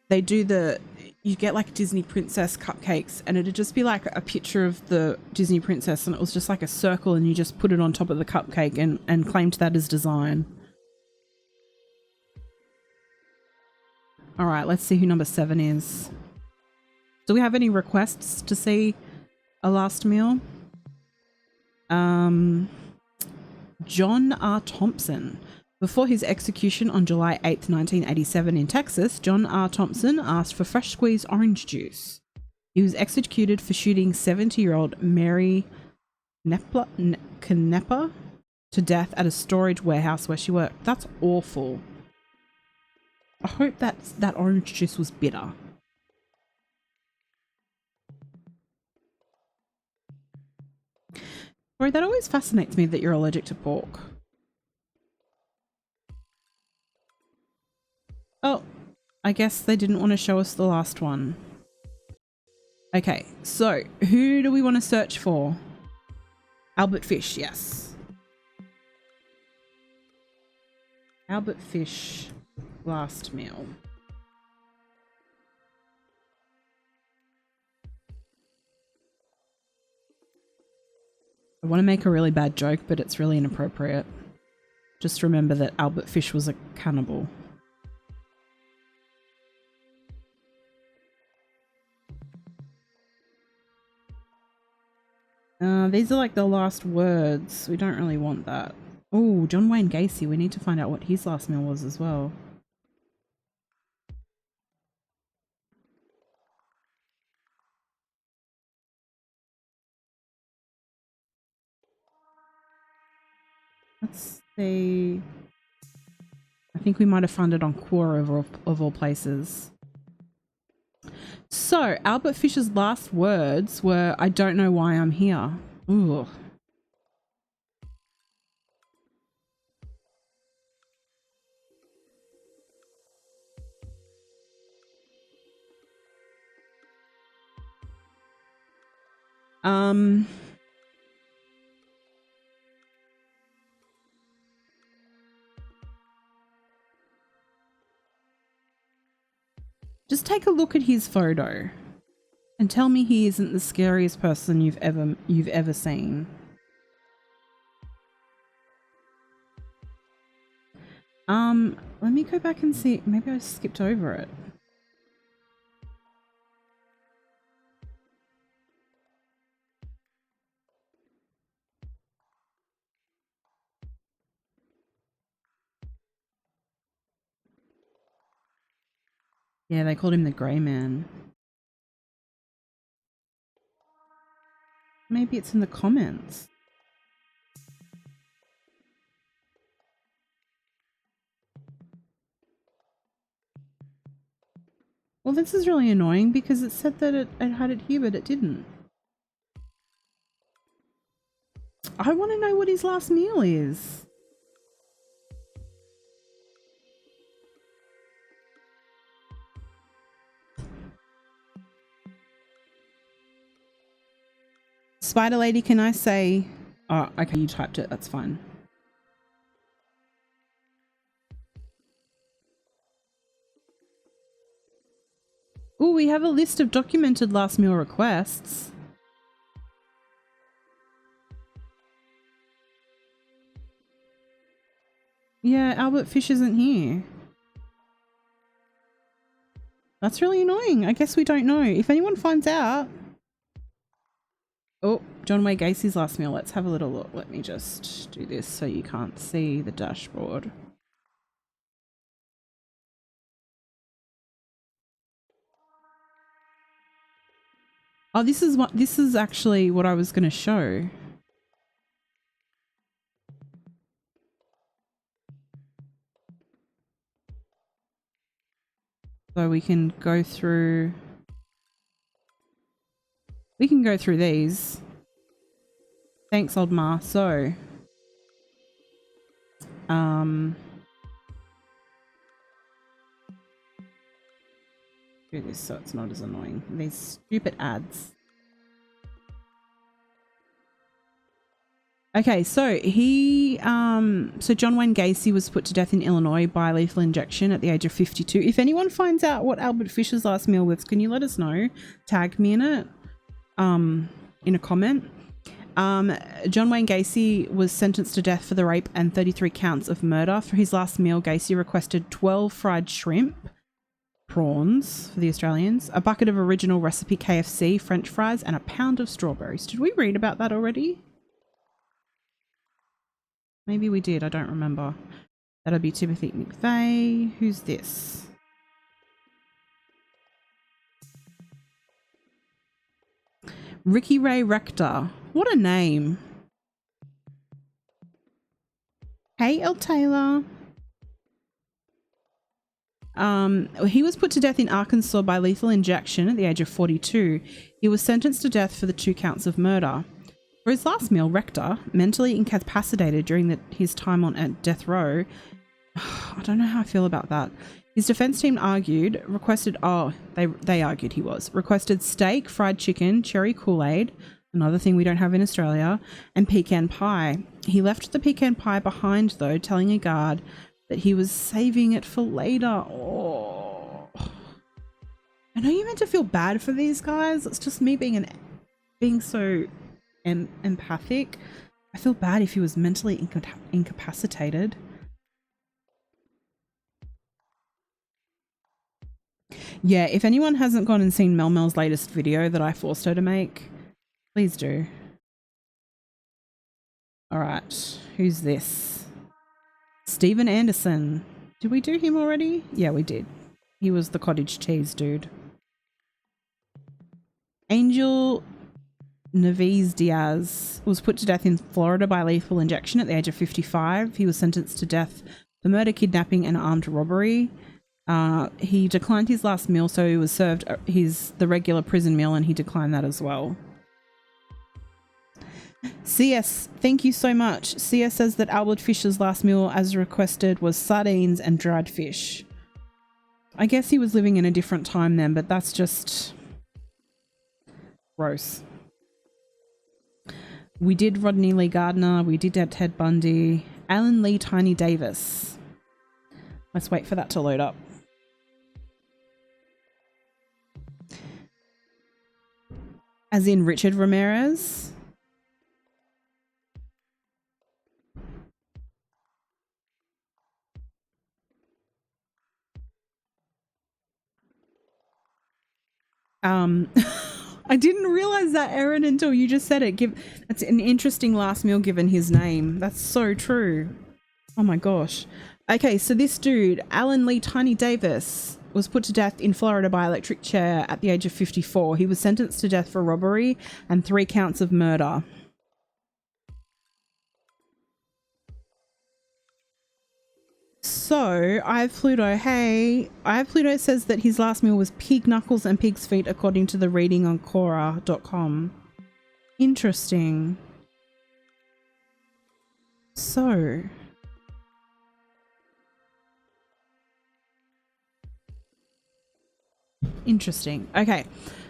They do you get like Disney princess cupcakes, and it'd just be like a picture of the Disney princess, and it was just like a circle, and you just put it on top of the cupcake and claimed that as design. All right, let's see who number 7 is. Do we have any requests to see a last meal? John R. Thompson. Before his execution on July 8th, 1987 in Texas, John R. Thompson asked for fresh squeezed orange juice. He was executed for shooting 70-year-old Mary Canepa to death at a storage warehouse where she worked. That's awful. I hope that orange juice was bitter. Rory, that always fascinates me that you're allergic to pork. Oh, I guess they didn't want to show us the last one. Okay, so who do we want to search for? Albert Fish, yes. Albert Fish, last meal. I want to make a really bad joke, but it's really inappropriate. Just remember that Albert Fish was a cannibal. These are like the last words. We don't really want that. Oh, John Wayne Gacy. We need to find out what his last meal was as well. Let's see. I think we might have found it on Quora of all places. So, Albert Fish's last words were, "I don't know why I'm here." Ooh. Just take a look at his photo and tell me he isn't the scariest person you've ever seen. Let me go back and see. Maybe I skipped over it. Yeah, they called him the Grey Man. Maybe it's in the comments. Well, this is really annoying because it said that it had it here, but it didn't. I want to know what his last meal is. Spider Lady, can I say... Oh, okay, you typed it. That's fine. Oh, we have a list of documented last meal requests. Yeah, Albert Fish isn't here. That's really annoying. I guess we don't know. If anyone finds out... Oh, John Wayne Gacy's last meal. Let's have a little look. Let me just do this so you can't see the dashboard. Oh, this is actually what I was going to show. So we can go through these. Thanks, old ma. So do this so it's not as annoying. These stupid ads. Okay, so so John Wayne Gacy was put to death in Illinois by lethal injection at the age of 52. If anyone finds out what Albert Fisher's last meal was, can you let us know? Tag me in it, in a comment. John Wayne Gacy was sentenced to death for the rape and 33 counts of murder. For his last meal, Gacy requested 12 fried shrimp, prawns for the Australians, a bucket of original recipe KFC French fries, and a pound of strawberries. Did we read about that already? Maybe we did, I don't remember. That'll be Timothy McVeigh. Who's this? Ricky Ray Rector. What a name. Hey, El Taylor. He was put to death in Arkansas by lethal injection at the age of 42. He was sentenced to death for the 2 counts of murder. For his last meal, Rector, mentally incapacitated during his time on death row. I don't know how I feel about that. His defense team requested steak, fried chicken, cherry Kool-Aid, another thing we don't have in Australia, and pecan pie. He left the pecan pie behind though, telling a guard that he was saving it for later. Oh. I know you're meant to feel bad for these guys. It's just me being so empathic. I feel bad if he was mentally incapacitated. Yeah, if anyone hasn't gone and seen Mel Mel's latest video that I forced her to make, please do. All right, who's this? Steven Anderson. Did we do him already? Yeah, we did. He was the cottage cheese dude. Angel Naviz Diaz was put to death in Florida by lethal injection at the age of 55. He was sentenced to death for murder, kidnapping, and armed robbery. He declined his last meal, so he was served the regular prison meal, and he declined that as well. CS, thank you so much. CS says that Albert Fisher's last meal, as requested, was sardines and dried fish. I guess he was living in a different time then, but that's just gross. We did Rodney Lee Gardner. We did Ted Bundy. Alan Lee Tiny Davis. Let's wait for that to load up. As in Richard Ramirez. I didn't realize that, Erin, until you just said it. That's an interesting last meal given his name. That's so true. Oh my gosh. Okay, so this dude, Alan Lee Tiny Davis, was put to death in Florida by electric chair at the age of 54. He was sentenced to death for robbery and 3 counts of murder. So, Pluto says that his last meal was pig knuckles and pig's feet according to the reading on Quora.com. Interesting. So... interesting. Okay.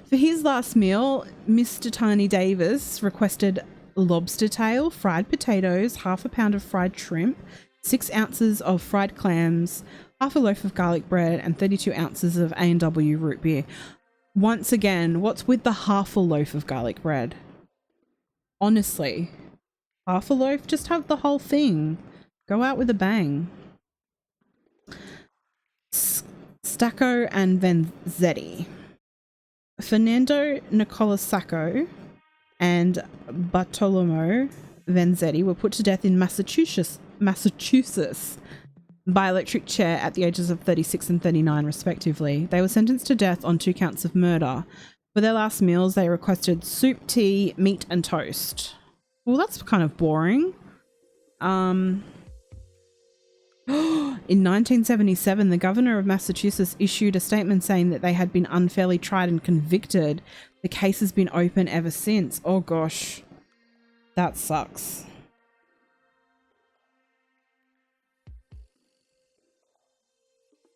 For his last meal, Mr. Tiny Davis requested lobster tail, fried potatoes, half a pound of fried shrimp, 6 ounces of fried clams, half a loaf of garlic bread, and 32 ounces of A&W root beer. Once again, what's with the half a loaf of garlic bread? Honestly, half a loaf, just have the whole thing. Go out with a bang. Stacco and Vanzetti. Fernando Nicolasacco and Bartolomeo Vanzetti were put to death in Massachusetts by electric chair at the ages of 36 and 39 respectively. They were sentenced to death on 2 counts of murder. For their last meals, they requested soup, tea, meat and toast. Well, that's kind of boring. In 1977, the governor of Massachusetts issued a statement saying that they had been unfairly tried and convicted. The case has been open ever since. Oh gosh, that sucks.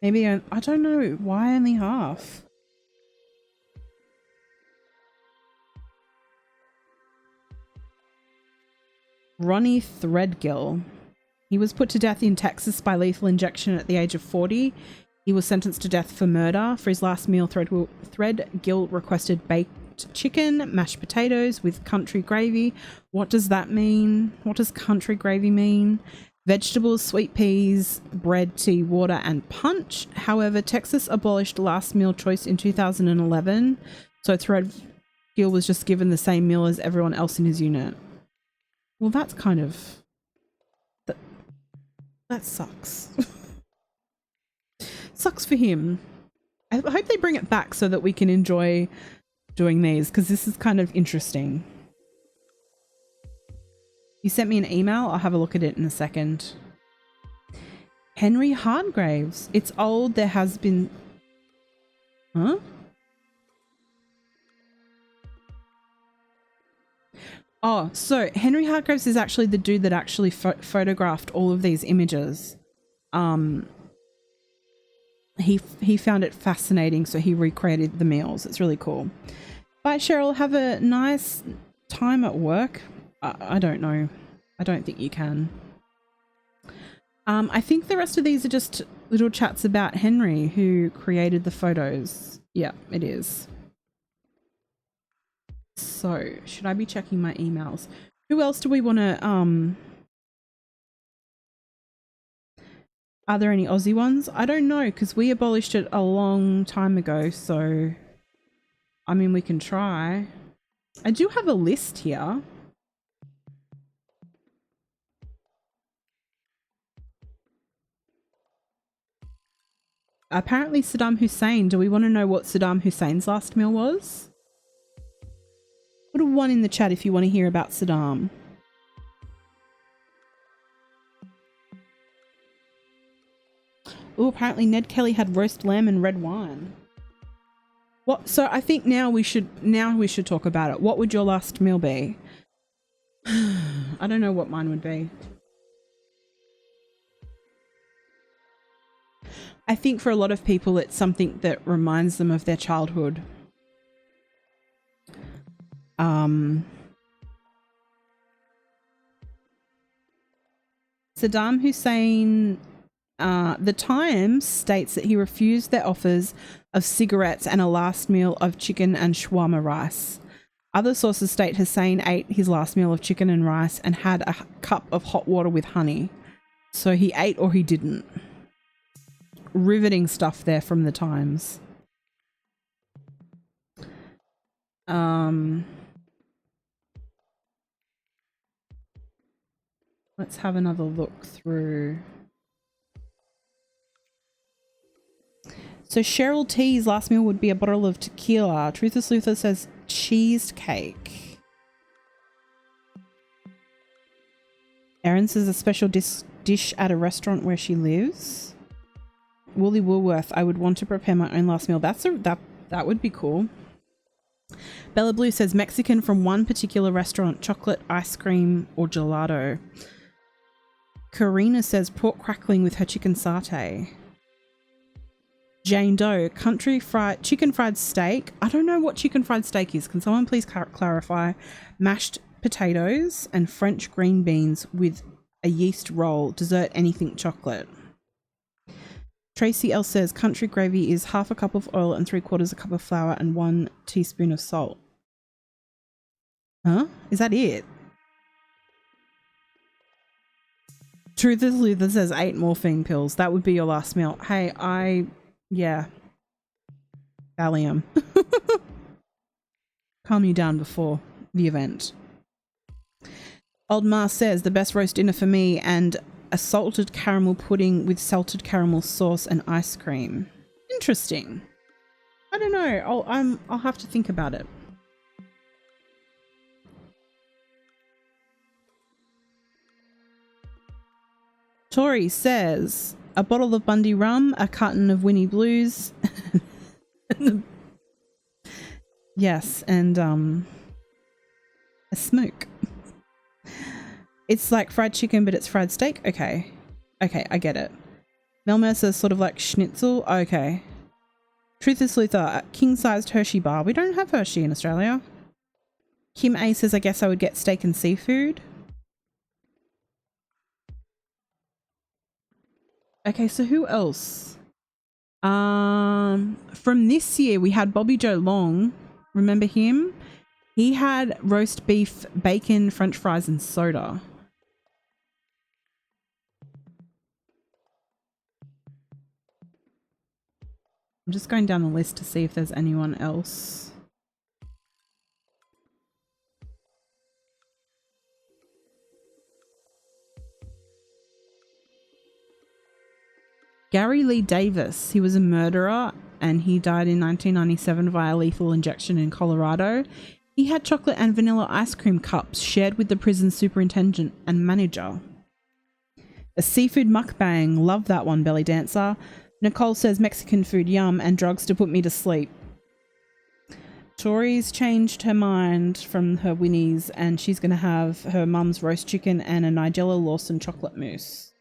Maybe, I don't know, why only half? Ronnie Threadgill. He was put to death in Texas by lethal injection at the age of 40. He was sentenced to death for murder. For his last meal, Threadgill requested baked chicken, mashed potatoes with country gravy. What does that mean? What does country gravy mean? Vegetables, sweet peas, bread, tea, water, and punch. However, Texas abolished last meal choice in 2011, so Threadgill was just given the same meal as everyone else in his unit. Well, that's kind of... That sucks. Sucks for him. I hope they bring it back so that we can enjoy doing these, because this is kind of interesting. You sent me an email. I'll have a look at it in a second. Henry Hargraves. It's old. There has been... Huh? Oh, so Henry Hargraves is actually the dude that actually photographed all of these images. He found it fascinating, so he recreated the meals. It's really cool. Bye, Cheryl. Have a nice time at work. I don't know. I don't think you can. I think the rest of these are just little chats about Henry, who created the photos. Yeah, it is. So, should I be checking my emails? Who else do we want to, are there any Aussie ones? I don't know, because we abolished it a long time ago, so, I mean, we can try. I do have a list here. Apparently Saddam Hussein. Do we want to know what Saddam Hussein's last meal was? Put a 1 in the chat if you want to hear about Saddam. Oh, apparently Ned Kelly had roast lamb and red wine. What? So I think now we should talk about it. What would your last meal be? I don't know what mine would be. I think for a lot of people it's something that reminds them of their childhood. Saddam Hussein, The Times states that he refused their offers of cigarettes and a last meal of chicken and shawarma rice. Other sources state Hussein ate his last meal of chicken and rice and had a cup of hot water with honey. So he ate or he didn't. Riveting stuff there from The Times. Let's have another look through. So Cheryl T's last meal would be a bottle of tequila. Truthless Luther says cheesecake. Erin says a special dish at a restaurant where she lives. Woolly Woolworth, I would want to prepare my own last meal. That would be cool. Bella Blue says Mexican from one particular restaurant, chocolate, ice cream, or gelato. Karina says pork crackling with her chicken satay. Jane Doe, chicken fried steak. I don't know what chicken fried steak is. Can someone please clarify? Mashed potatoes and French green beans with a yeast roll. Dessert, anything chocolate. Tracy L says country gravy is half a cup of oil and 3/4 a cup of flour and 1 teaspoon of salt. Huh? Is that it? Truth is Luther says 8 morphine pills. That would be your last meal. Hey, yeah. Valium. Calm you down before the event. Old Ma says the best roast dinner for me and a salted caramel pudding with salted caramel sauce and ice cream. Interesting. I don't know. I'll have to think about it. Tori says a bottle of Bundy rum, a carton of Winnie Blues. Yes, and a smoke. It's like fried chicken, but it's fried steak. Okay, I get it. Mel Mercer sort of like schnitzel. Okay. Truth is Luther, king-sized Hershey bar. We don't have Hershey in Australia. Kim A says, I guess I would get steak and seafood. Okay, so who else? From this year, we had Bobby Joe Long. Remember him? He had roast beef, bacon, french fries, and soda. I'm just going down the list to see if there's anyone else. Gary Lee Davis, he was a murderer and he died in 1997 via lethal injection in Colorado. He had chocolate and vanilla ice cream cups shared with the prison superintendent and manager. A seafood mukbang, love that one, belly dancer. Nicole says Mexican food, yum, and drugs to put me to sleep. Tori's changed her mind from her Winnie's and she's going to have her mum's roast chicken and a Nigella Lawson chocolate mousse.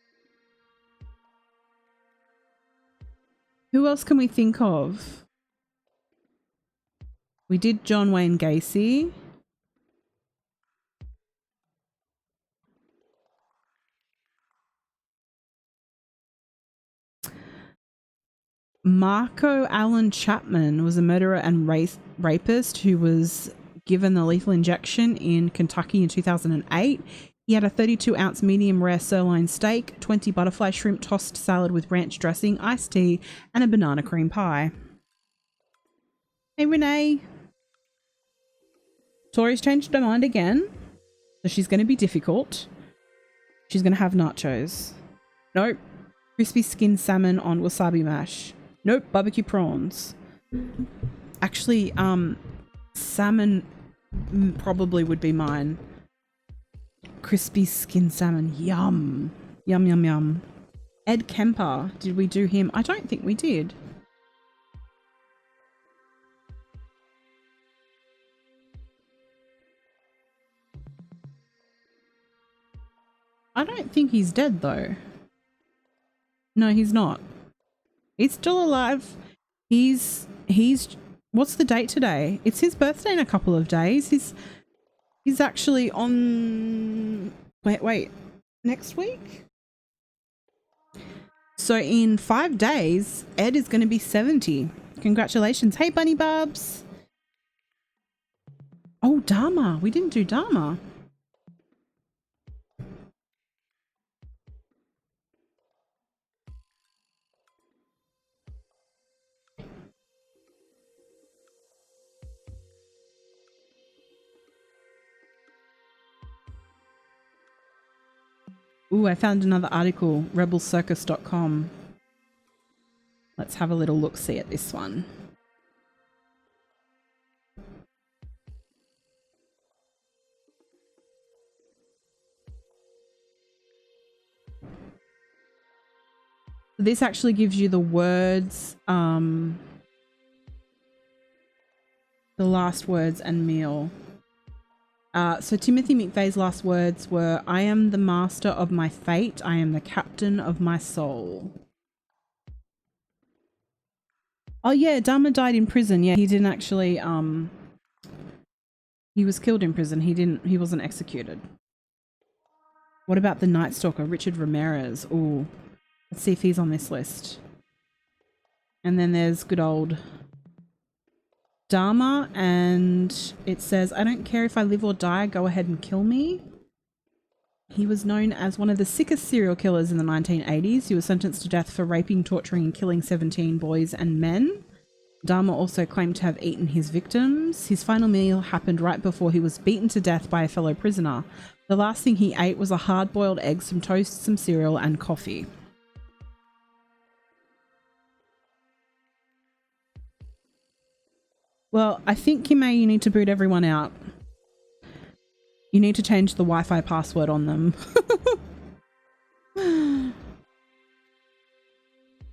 Who else can we think of? We did John Wayne Gacy. Marco Allen Chapman was a murderer and rapist who was given the lethal injection in Kentucky in 2008. He had a 32-ounce medium rare sirloin steak, 20 butterfly shrimp tossed salad with ranch dressing, iced tea, and a banana cream pie. Hey, Renee. Tori's changed her mind again, so she's going to be difficult. She's going to have nachos. Nope. Crispy skinned salmon on wasabi mash. Nope. Barbecue prawns. Actually, salmon probably would be mine. Crispy skinned salmon. Yum. Yum, yum, yum. Ed Kemper. Did we do him? I don't think we did. I don't think he's dead though. No, he's not. He's still alive. He's what's the date today? It's his birthday in a couple of days. He's actually on wait, next week? So in 5 days, Ed is going to be 70. Congratulations. Hey, Bunny Bubs. Oh, Dharma. We didn't do Dharma. Ooh, I found another article, rebelcircus.com. Let's have a little look-see at this one. This actually gives you the words, the last words and meal. So Timothy McVeigh's last words were, I am the master of my fate. I am the captain of my soul. Oh yeah, Dharma died in prison. Yeah, he didn't actually, he was killed in prison. He wasn't executed. What about the Night Stalker, Richard Ramirez? Ooh, let's see if he's on this list. And then there's good old Dharma, and it says, I don't care if I live or die, go ahead and kill me. He was known as one of the sickest serial killers in the 1980s. He was sentenced to death for raping, torturing, and killing 17 boys and men. Dharma also claimed to have eaten his victims. His final meal happened right before he was beaten to death by a fellow prisoner. The last thing he ate was a hard-boiled egg, some toast, some cereal, and coffee. Well, I think, Kime, you need to boot everyone out. You need to change the Wi-Fi password on them.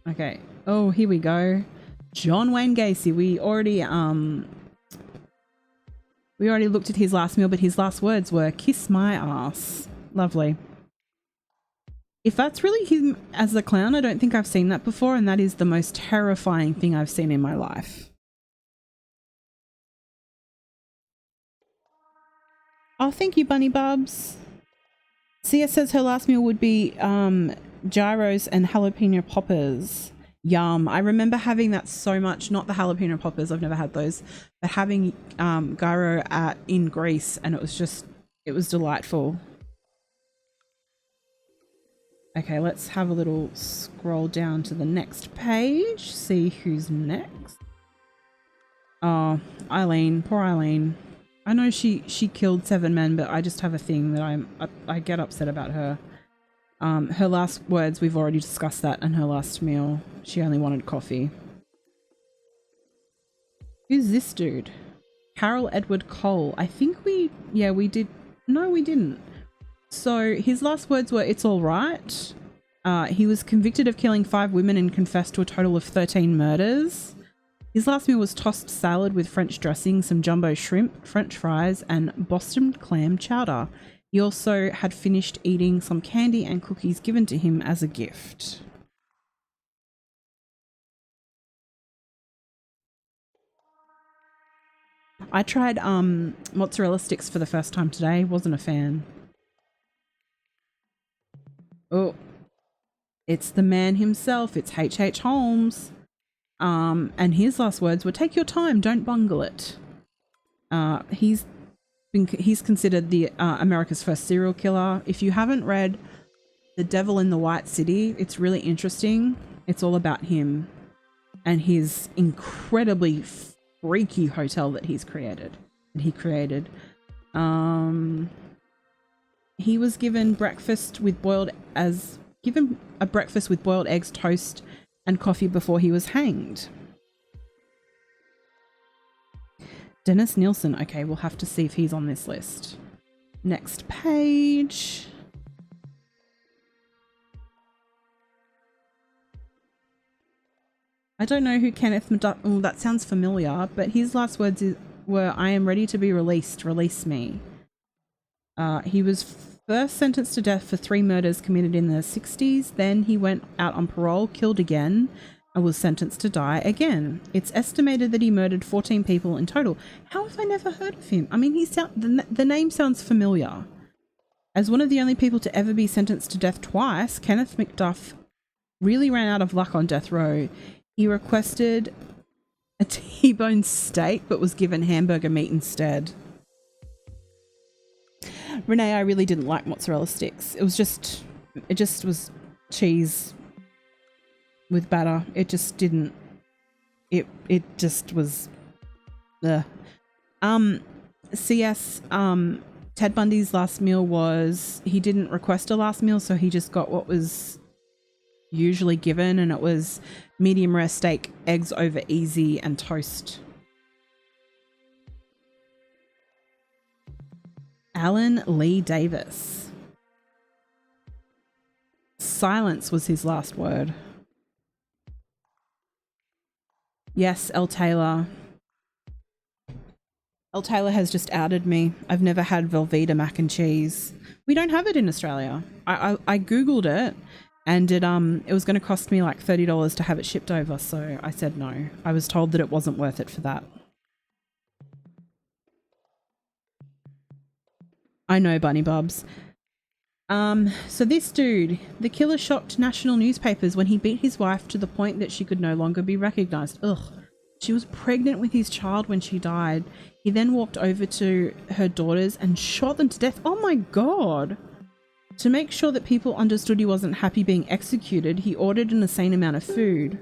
Okay. Oh, here we go. John Wayne Gacy. We already looked at his last meal, but his last words were, kiss my ass. Lovely. If that's really him as a clown, I don't think I've seen that before, and that is the most terrifying thing I've seen in my life. Oh, thank you, Bunny Bubs. Sia says her last meal would be gyros and jalapeno poppers. Yum. I remember having that so much. Not the jalapeno poppers, I've never had those, but having gyro in Greece, and it was delightful. Okay, let's have a little scroll down to the next page, see who's next. Oh, Eileen, poor Eileen. I know she killed 7 men, but I just have a thing that I get upset about her. Her last words, we've already discussed that, and her last meal, she only wanted coffee. Who's this dude? Carol Edward Cole. I think we did. No, we didn't. So his last words were, it's all right. He was convicted of killing 5 women and confessed to a total of 13 murders. His last meal was tossed salad with French dressing, some jumbo shrimp, French fries, and Boston clam chowder. He also had finished eating some candy and cookies given to him as a gift. I tried mozzarella sticks for the first time today. Wasn't a fan. Oh, it's the man himself. It's H.H. Holmes. And his last words were, take your time, don't bungle it. He's considered the America's first serial killer. If you haven't read The Devil in the White City, it's really interesting. It's all about him and his incredibly freaky hotel that he created. He was given a breakfast with boiled eggs, toast, and coffee before he was hanged. Dennis Nielsen. Okay, we'll have to see if he's on this list. Next page. I don't know who Kenneth Oh, that sounds familiar, but his last words were, I am ready to be released. Release me. He was first sentenced to death for 3 murders committed in the 60s. Then he went out on parole, killed again, and was sentenced to die again. It's estimated that he murdered 14 people in total. How have I never heard of him? I mean, the name sounds familiar. As one of the only people to ever be sentenced to death twice, Kenneth McDuff really ran out of luck on death row. He requested a T-bone steak, but was given hamburger meat instead. Renee, I really didn't like mozzarella sticks. It just was cheese with batter. It just didn't. It just was. CS. Ted Bundy's last meal was, he didn't request a last meal, so he just got what was usually given, and it was medium rare steak, eggs over easy, and toast. Alan Lee Davis. Silence was his last word. Yes, L. Taylor. L. Taylor has just outed me. I've never had Velveeta mac and cheese. We don't have it in Australia. I googled it, and it was going to cost me like $30 to have it shipped over, so I said no. I was told that it wasn't worth it for that. I know, Bunny Bubs. So this dude, the killer shocked national newspapers when he beat his wife to the point that she could no longer be recognized. Ugh. She was pregnant with his child when she died. He then walked over to her daughters and shot them to death. Oh my God. To make sure that people understood he wasn't happy being executed, he ordered an insane amount of food.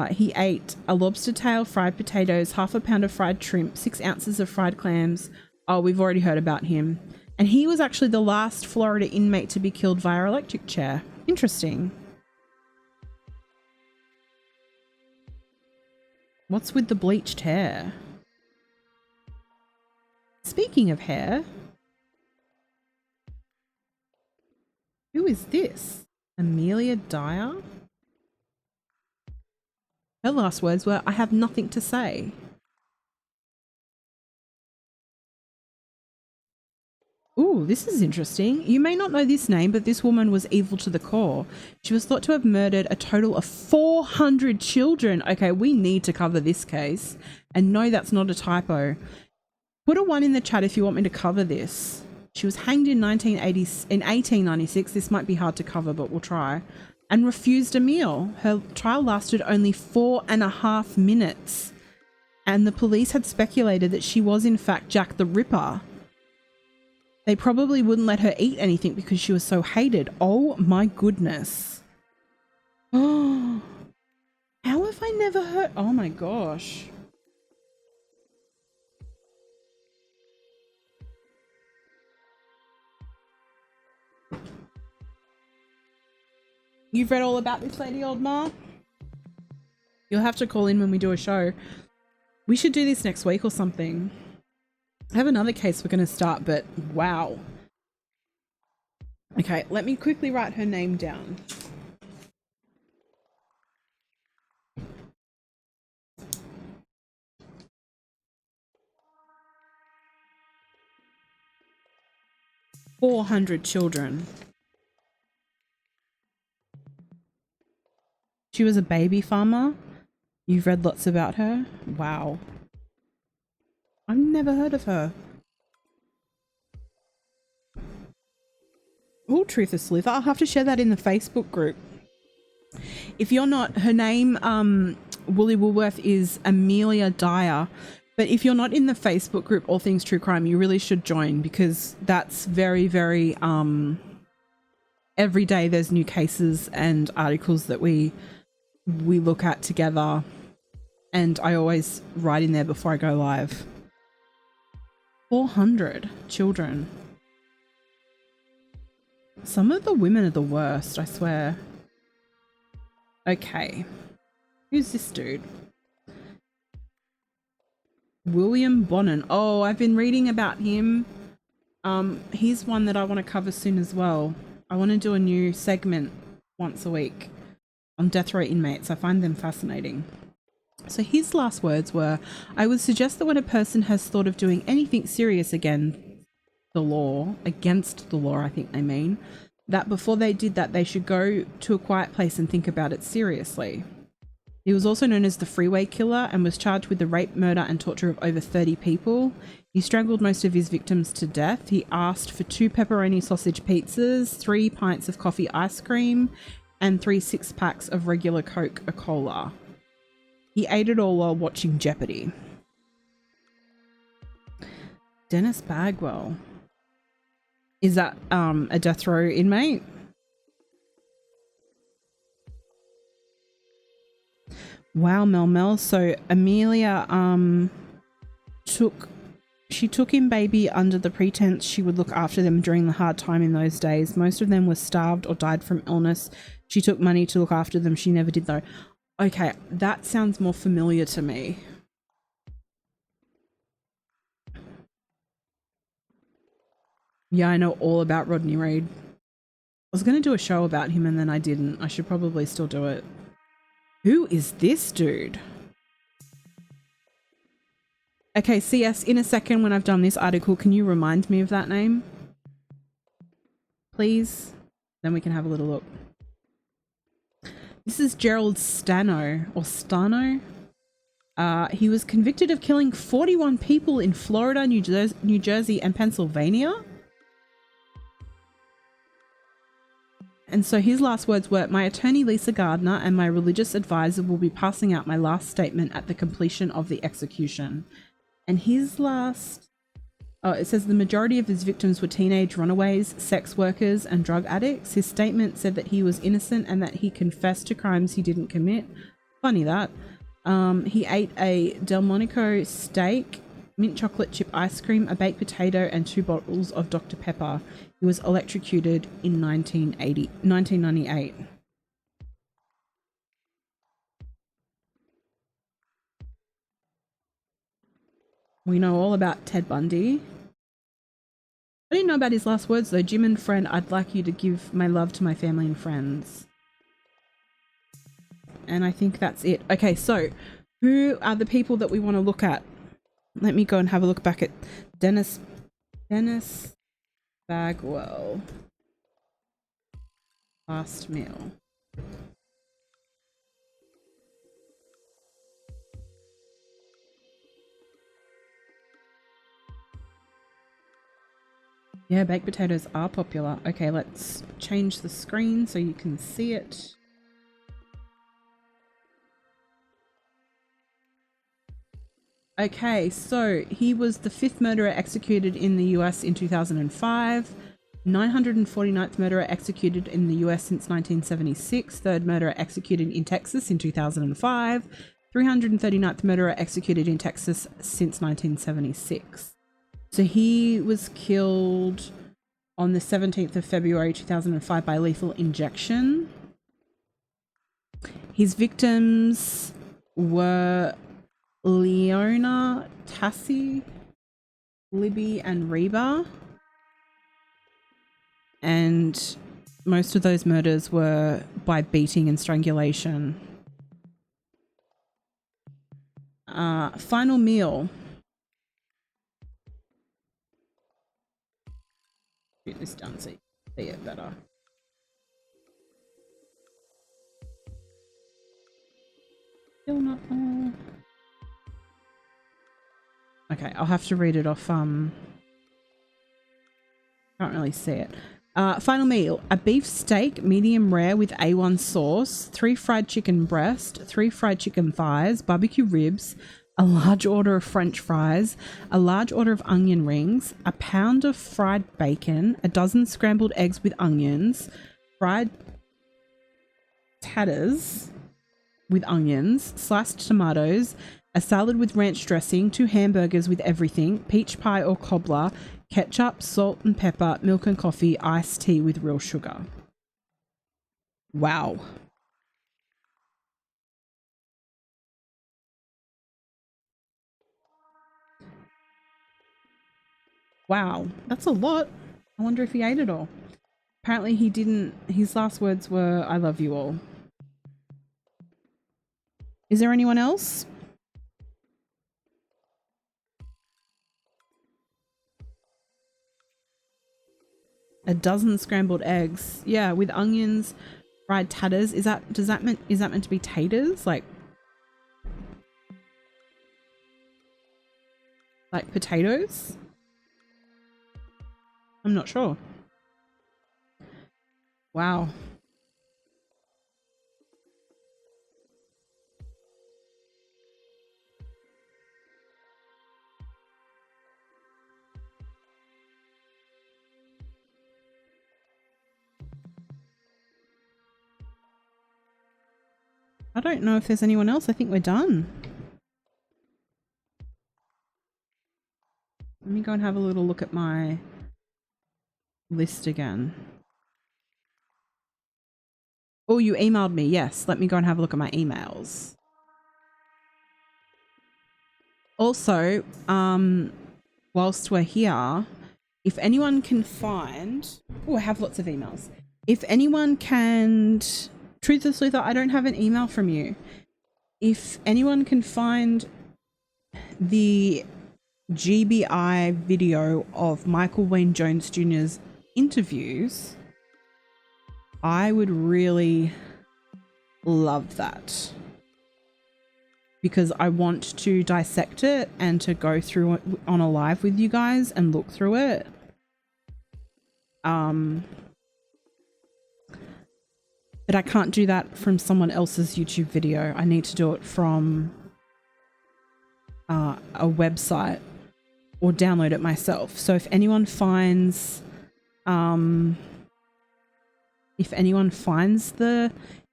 He ate a lobster tail, fried potatoes, half a pound of fried shrimp, 6 ounces of fried clams. Oh, we've already heard about him. And he was actually the last Florida inmate to be killed via electric chair. Interesting. What's with the bleached hair? Speaking of hair, who is this? Amelia Dyer? Her last words were, "I have nothing to say." Ooh, this is interesting. You may not know this name, but this woman was evil to the core. She was thought to have murdered a total of 400 children. Okay, we need to cover this case. And no, that's not a typo. Put a 1 in the chat if you want me to cover this. She was hanged in 1896. This might be hard to cover, but we'll try. And refused a meal. Her trial lasted only 4.5 minutes. And the police had speculated that she was in fact Jack the Ripper. They probably wouldn't let her eat anything because she was so hated. Oh my goodness. Oh, how have I never heard? Oh my gosh. You've read all about this lady, old ma? You'll have to call in when we do a show. We should do this next week or something. I have another case we're going to start, but wow. Okay, let me quickly write her name down. "400 children. She was a baby farmer. You've read lots about her? Wow. I've never heard of her. Oh, Truth of Slither. I'll have to share that in the Facebook group. If you're not, her name, Woolly Woolworth, is Amelia Dyer. But if you're not in the Facebook group, All Things True Crime, you really should join because that's very, very, every day there's new cases and articles that we look at together. And I always write in there before I go live. 400 children. Some of the women are the worst, I swear. Okay. Who's this dude? William Bonnen. Oh, I've been reading about him. He's one that I want to cover soon as well. I want to do a new segment once a week on death row inmates. I find them fascinating. So his last words were, "I would suggest that when a person has thought of doing anything serious against the law, I think they mean, that before they did that, they should go to a quiet place and think about it seriously." He was also known as the Freeway Killer and was charged with the rape, murder and torture of over 30 people. He strangled most of his victims to death. He asked for 2 pepperoni sausage pizzas, 3 pints of coffee ice cream, and 3 6-packs of regular Coca-Cola. He ate it all while watching Jeopardy. Dennis Bagwell. Is that a death row inmate? Wow, Mel. So Amelia took in baby under the pretense she would look after them during the hard time in those days. Most of them were starved or died from illness. She took money to look after them. She never did though. Okay, that sounds more familiar to me. Yeah, I know all about Rodney Reed. I was going to do a show about him and then I didn't. I should probably still do it. Who is this dude? Okay, CS, in a second when I've done this article, can you remind me of that name? Please? Then we can have a little look. This is Gerald Stano, or Stano. He was convicted of killing 41 people in Florida, New Jersey, and Pennsylvania. And so his last words were, "My attorney Lisa Gardner and my religious advisor will be passing out my last statement at the completion of the execution." And his last, it says the majority of his victims were teenage runaways, sex workers, and drug addicts. His statement said that he was innocent and that he confessed to crimes he didn't commit. Funny that. He ate a Delmonico steak, mint chocolate chip ice cream, a baked potato, and 2 bottles of Dr. Pepper. He was electrocuted in 1998. We know all about Ted Bundy. I didn't know about his last words though. "Jim and friend, I'd like you to give my love to my family and friends." And I think that's it. Okay, so who are the people that we want to look at? Let me go and have a look back at Dennis Bagwell. Last meal. Yeah, baked potatoes are popular. Okay, let's change the screen so you can see it. Okay, so he was the 5th murderer executed in the US in 2005, 949th murderer executed in the US since 1976, 3rd murderer executed in Texas in 2005, 339th murderer executed in Texas since 1976. So he was killed on the 17th of February 2005 by lethal injection. His victims were Leona Tassi, Libby, and Reba. And most of those murders were by beating and strangulation. Final meal. Shoot this down so you can see it better. Still not there. Okay, I'll have to read it off. Can't really see it. Final meal: a beef steak, medium rare with A1 sauce, 3 fried chicken breast, 3 fried chicken thighs, barbecue ribs, a large order of French fries, a large order of onion rings, a pound of fried bacon, a dozen scrambled eggs with onions, fried tatters with onions, sliced tomatoes, a salad with ranch dressing, 2 hamburgers with everything, peach pie or cobbler, ketchup, salt and pepper, milk and coffee, iced tea with real sugar. Wow. Wow, that's a lot. I wonder if he ate it all. Apparently he didn't. His last words were, "I love you all." Is there anyone else? A dozen scrambled eggs. Yeah, with onions, fried tatters. Is that meant to be taters? Like potatoes? I'm not sure. Wow. I don't know if there's anyone else. I think we're done. Let me go and have a little look at my list again. Oh, you emailed me. Yes. Let me go and have a look at my emails. Also, whilst we're here, if anyone can find... Oh, I have lots of emails. If anyone can... Truth or Sleuth, I don't have an email from you. If anyone can find the GBI video of Michael Wayne Jones Jr.'s interviews, I would really love that, because I want to dissect it and to go through it on a live with you guys and look through it. But I can't do that from someone else's YouTube video. I need to do it from a website or download it myself. So if anyone finds the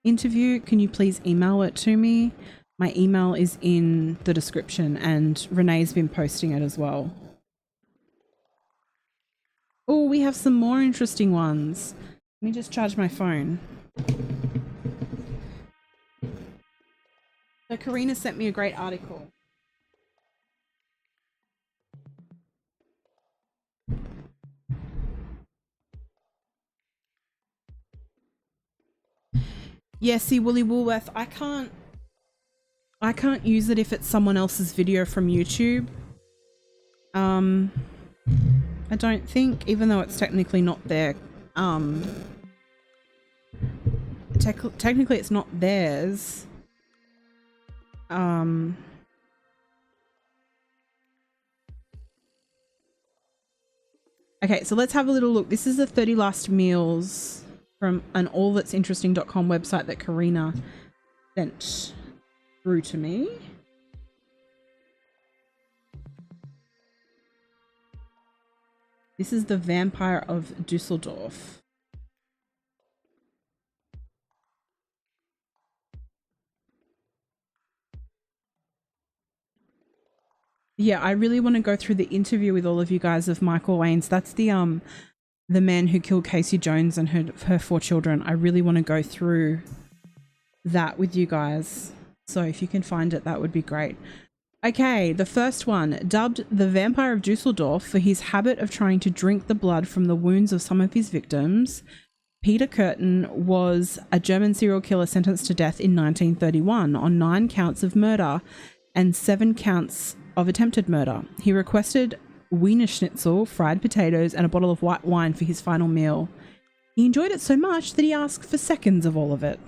interview, can you please email it to me? My email is in the description and Renee's been posting it as well. Oh, we have some more interesting ones. Let me just charge my phone. So Karina sent me a great article. Yeah, see, Woolly Woolworth, I can't use it if it's someone else's video from YouTube. I don't think, even though it's technically not their, technically it's not theirs. Okay, so let's have a little look. This is the 30 last meals from an allthat'sinteresting.com website that Karina sent through to me. This is the Vampire of Dusseldorf. Yeah, I really want to go through the interview with all of you guys of Michael Wayne's. That's the man who killed Casey Jones and her 4 children. I really want to go through that with you guys. So if you can find it, that would be great. Okay, the first one, dubbed the Vampire of Dusseldorf for his habit of trying to drink the blood from the wounds of some of his victims, Peter Curtin was a German serial killer sentenced to death in 1931 on 9 counts of murder and 7 counts of attempted murder. He requested Wiener Schnitzel, fried potatoes, and a bottle of white wine for his final meal. He enjoyed it so much that he asked for seconds of all of it.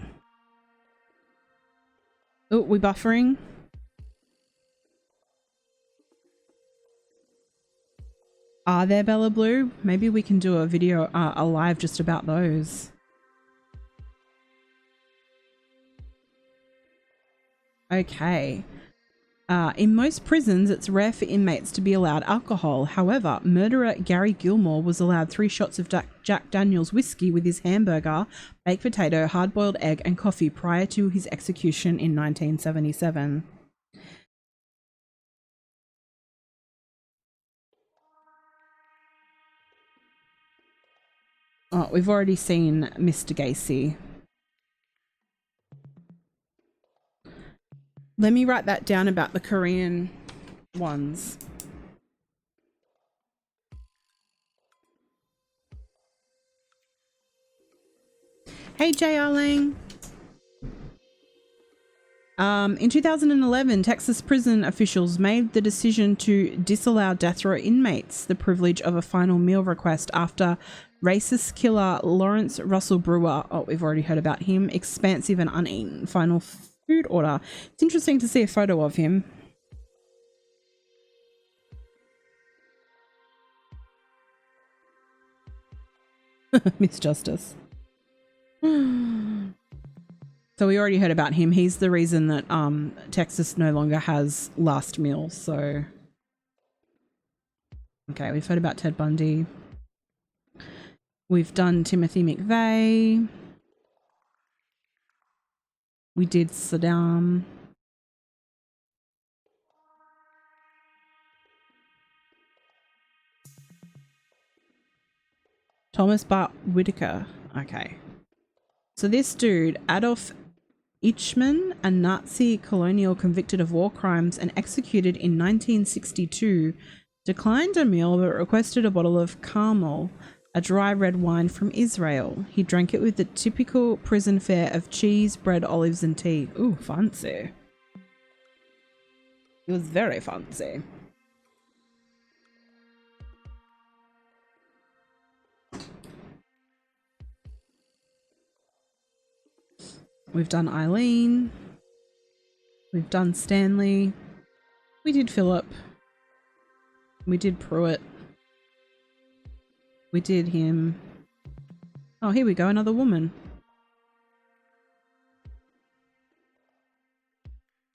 Oh, we buffering? Are there Bella Blue? Maybe we can do a video, a live just about those. Okay. In most prisons, it's rare for inmates to be allowed alcohol. However, murderer Gary Gilmore was allowed 3 shots of Jack Daniel's whiskey with his hamburger, baked potato, hard-boiled egg, and coffee prior to his execution in 1977. Oh, we've already seen Mr. Gacy. Let me write that down about the Korean ones. Hey, J.R. Lang. In 2011, Texas prison officials made the decision to disallow death row inmates the privilege of a final meal request after racist killer Lawrence Russell Brewer, oh, we've already heard about him, expansive and uneaten final food order. It's interesting to see a photo of him. Miss Justice. So we already heard about him. He's the reason that Texas no longer has last meal. So okay, we've heard about Ted Bundy. We've done Timothy McVeigh. We did Saddam. Thomas Bart Whitaker. Okay. So this dude, Adolf Eichmann, a Nazi colonel convicted of war crimes and executed in 1962, declined a meal but requested a bottle of Carmel, a dry red wine from Israel. He drank it with the typical prison fare of cheese, bread, olives, and tea. Ooh, fancy. It was very fancy. We've done Eileen. We've done Stanley. We did Philip. We did Pruitt. We did him. Oh, here we go, another woman.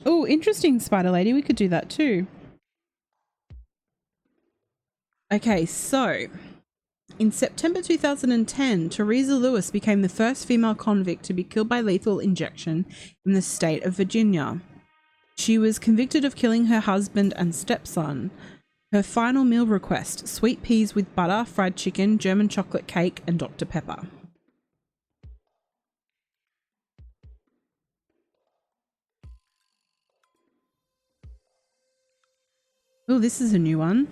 Oh, interesting, Spider Lady. We could do that too. Okay, so in September 2010, Teresa Lewis became the first female convict to be killed by lethal injection in the state of Virginia. She was convicted of killing her husband and stepson. Her final meal request: sweet peas with butter, fried chicken, German chocolate cake, and Dr. Pepper. Oh, this is a new one.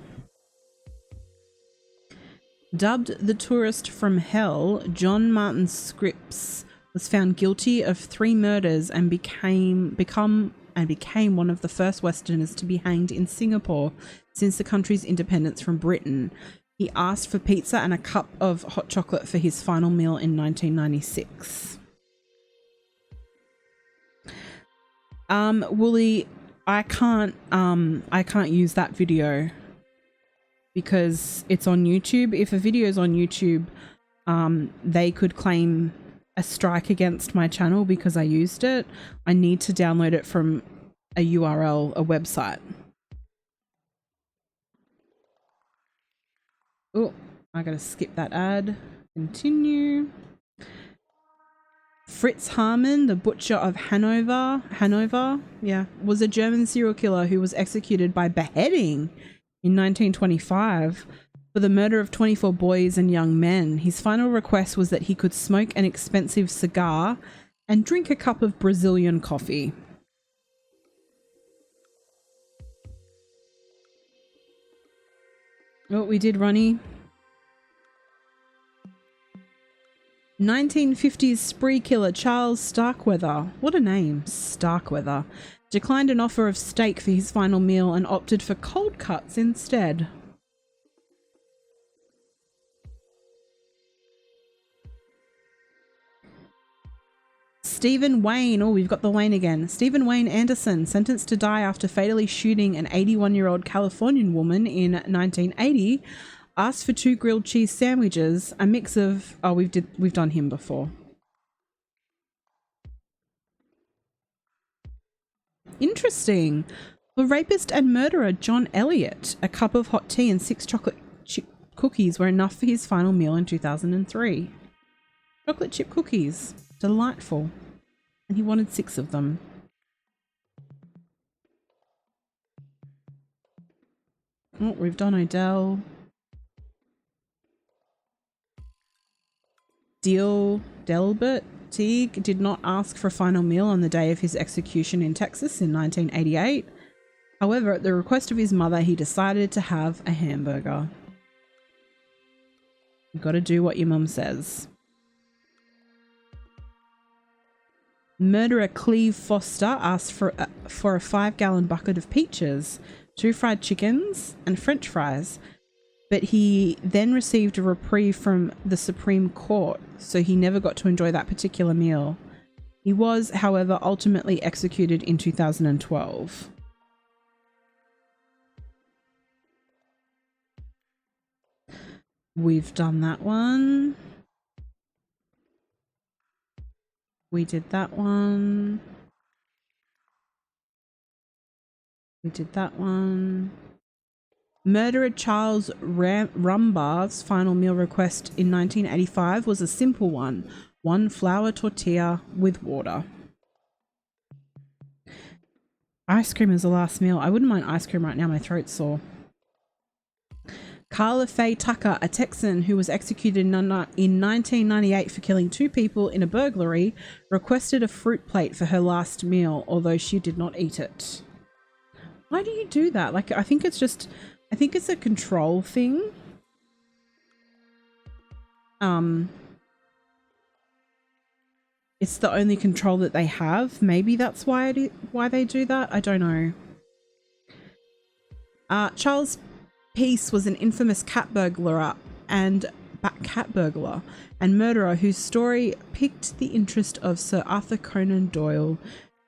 Dubbed the tourist from hell, John Martin Scripps was found guilty of 3 murders and became one of the first Westerners to be hanged in Singapore since the country's independence from Britain. He asked for pizza and a cup of hot chocolate for his final meal in 1996. Wooly, I can't use that video because it's on YouTube. If a video is on YouTube, they could claim a strike against my channel because I used it. I need to download it from a URL, a website. Oh, I gotta skip that ad. Continue. Fritz Hamann, the butcher of Hanover, was a German serial killer who was executed by beheading in 1925 for the murder of 24 boys and young men. His final request was that he could smoke an expensive cigar and drink a cup of Brazilian coffee. Oh, we did, Ronnie. 1950s spree killer Charles Starkweather, what a name, Starkweather, declined an offer of steak for his final meal and opted for cold cuts instead. Stephen Wayne, oh, we've got the Wayne again. Stephen Wayne Anderson, sentenced to die after fatally shooting an 81-year-old Californian woman in 1980, asked for 2 grilled cheese sandwiches, a mix of... Oh, we've done him before. Interesting. For rapist and murderer John Elliott, a cup of hot tea and 6 chocolate chip cookies were enough for his final meal in 2003. Chocolate chip cookies. Delightful. And he wanted 6 of them. Oh, we've done Odell. Delbert Teague did not ask for a final meal on the day of his execution in Texas in 1988. However, at the request of his mother, he decided to have a hamburger. You've got to do what your mum says. Murderer Cleve Foster asked for a 5-gallon bucket of peaches, 2 fried chickens, and French fries. But he then received a reprieve from the Supreme Court, so he never got to enjoy that particular meal. He was, however, ultimately executed in 2012. We've done that one. We did that one. We did that one. Murderer Charles Rumbar's final meal request in 1985 was a simple one: 1 flour tortilla with water. Ice cream is the last meal. I wouldn't mind ice cream right now, my throat's sore. Carla Faye Tucker, a Texan who was executed in 1998 for killing 2 people in a burglary, requested a fruit plate for her last meal, although she did not eat it. Why do you do that? Like, I think it's a control thing. It's the only control that they have. Maybe that's why they do that. I don't know. Charles Peace was an infamous cat burglar and murderer whose story piqued the interest of Sir Arthur Conan Doyle,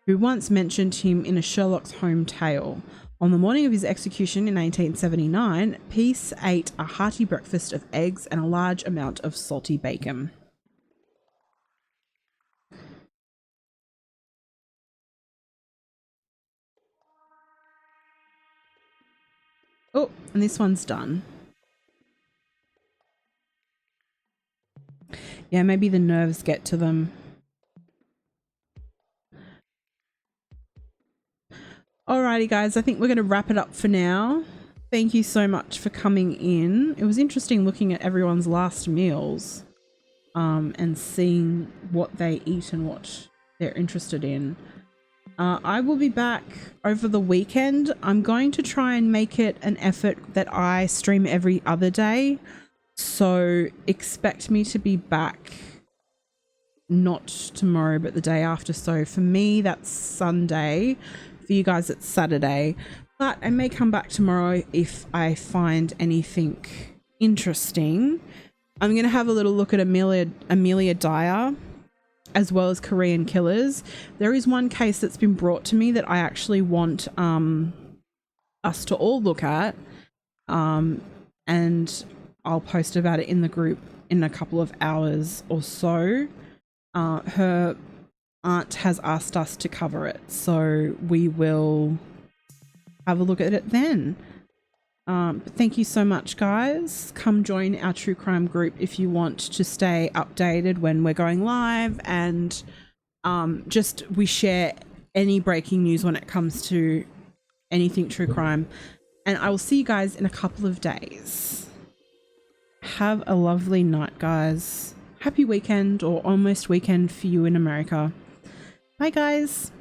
who once mentioned him in a Sherlock Holmes tale. On the morning of his execution in 1879, Peace ate a hearty breakfast of eggs and a large amount of salty bacon. Oh, and this one's done. Yeah, maybe the nerves get to them. Alrighty, guys, I think we're going to wrap it up for now. Thank you so much for coming in. It was interesting looking at everyone's last meals and seeing what they eat and what they're interested in. I will be back over the weekend. I'm going to try and make it an effort that I stream every other day. So expect me to be back not tomorrow, but the day after. So for me, that's Sunday. For you guys, it's Saturday. But I may come back tomorrow if I find anything interesting. I'm going to have a little look at Amelia Dyer, as well as Korean killers. There is one case that's been brought to me that I actually want us to all look at, and I'll post about it in the group in a couple of hours or so. Her aunt has asked us to cover it, so we will have a look at it then. Thank you so much, guys. Come join our true crime group if you want to stay updated when we're going live, and just we share any breaking news when it comes to anything true crime. And I will see you guys in a couple of days. Have a lovely night, guys. Happy weekend, or almost weekend for you in America. Bye, guys.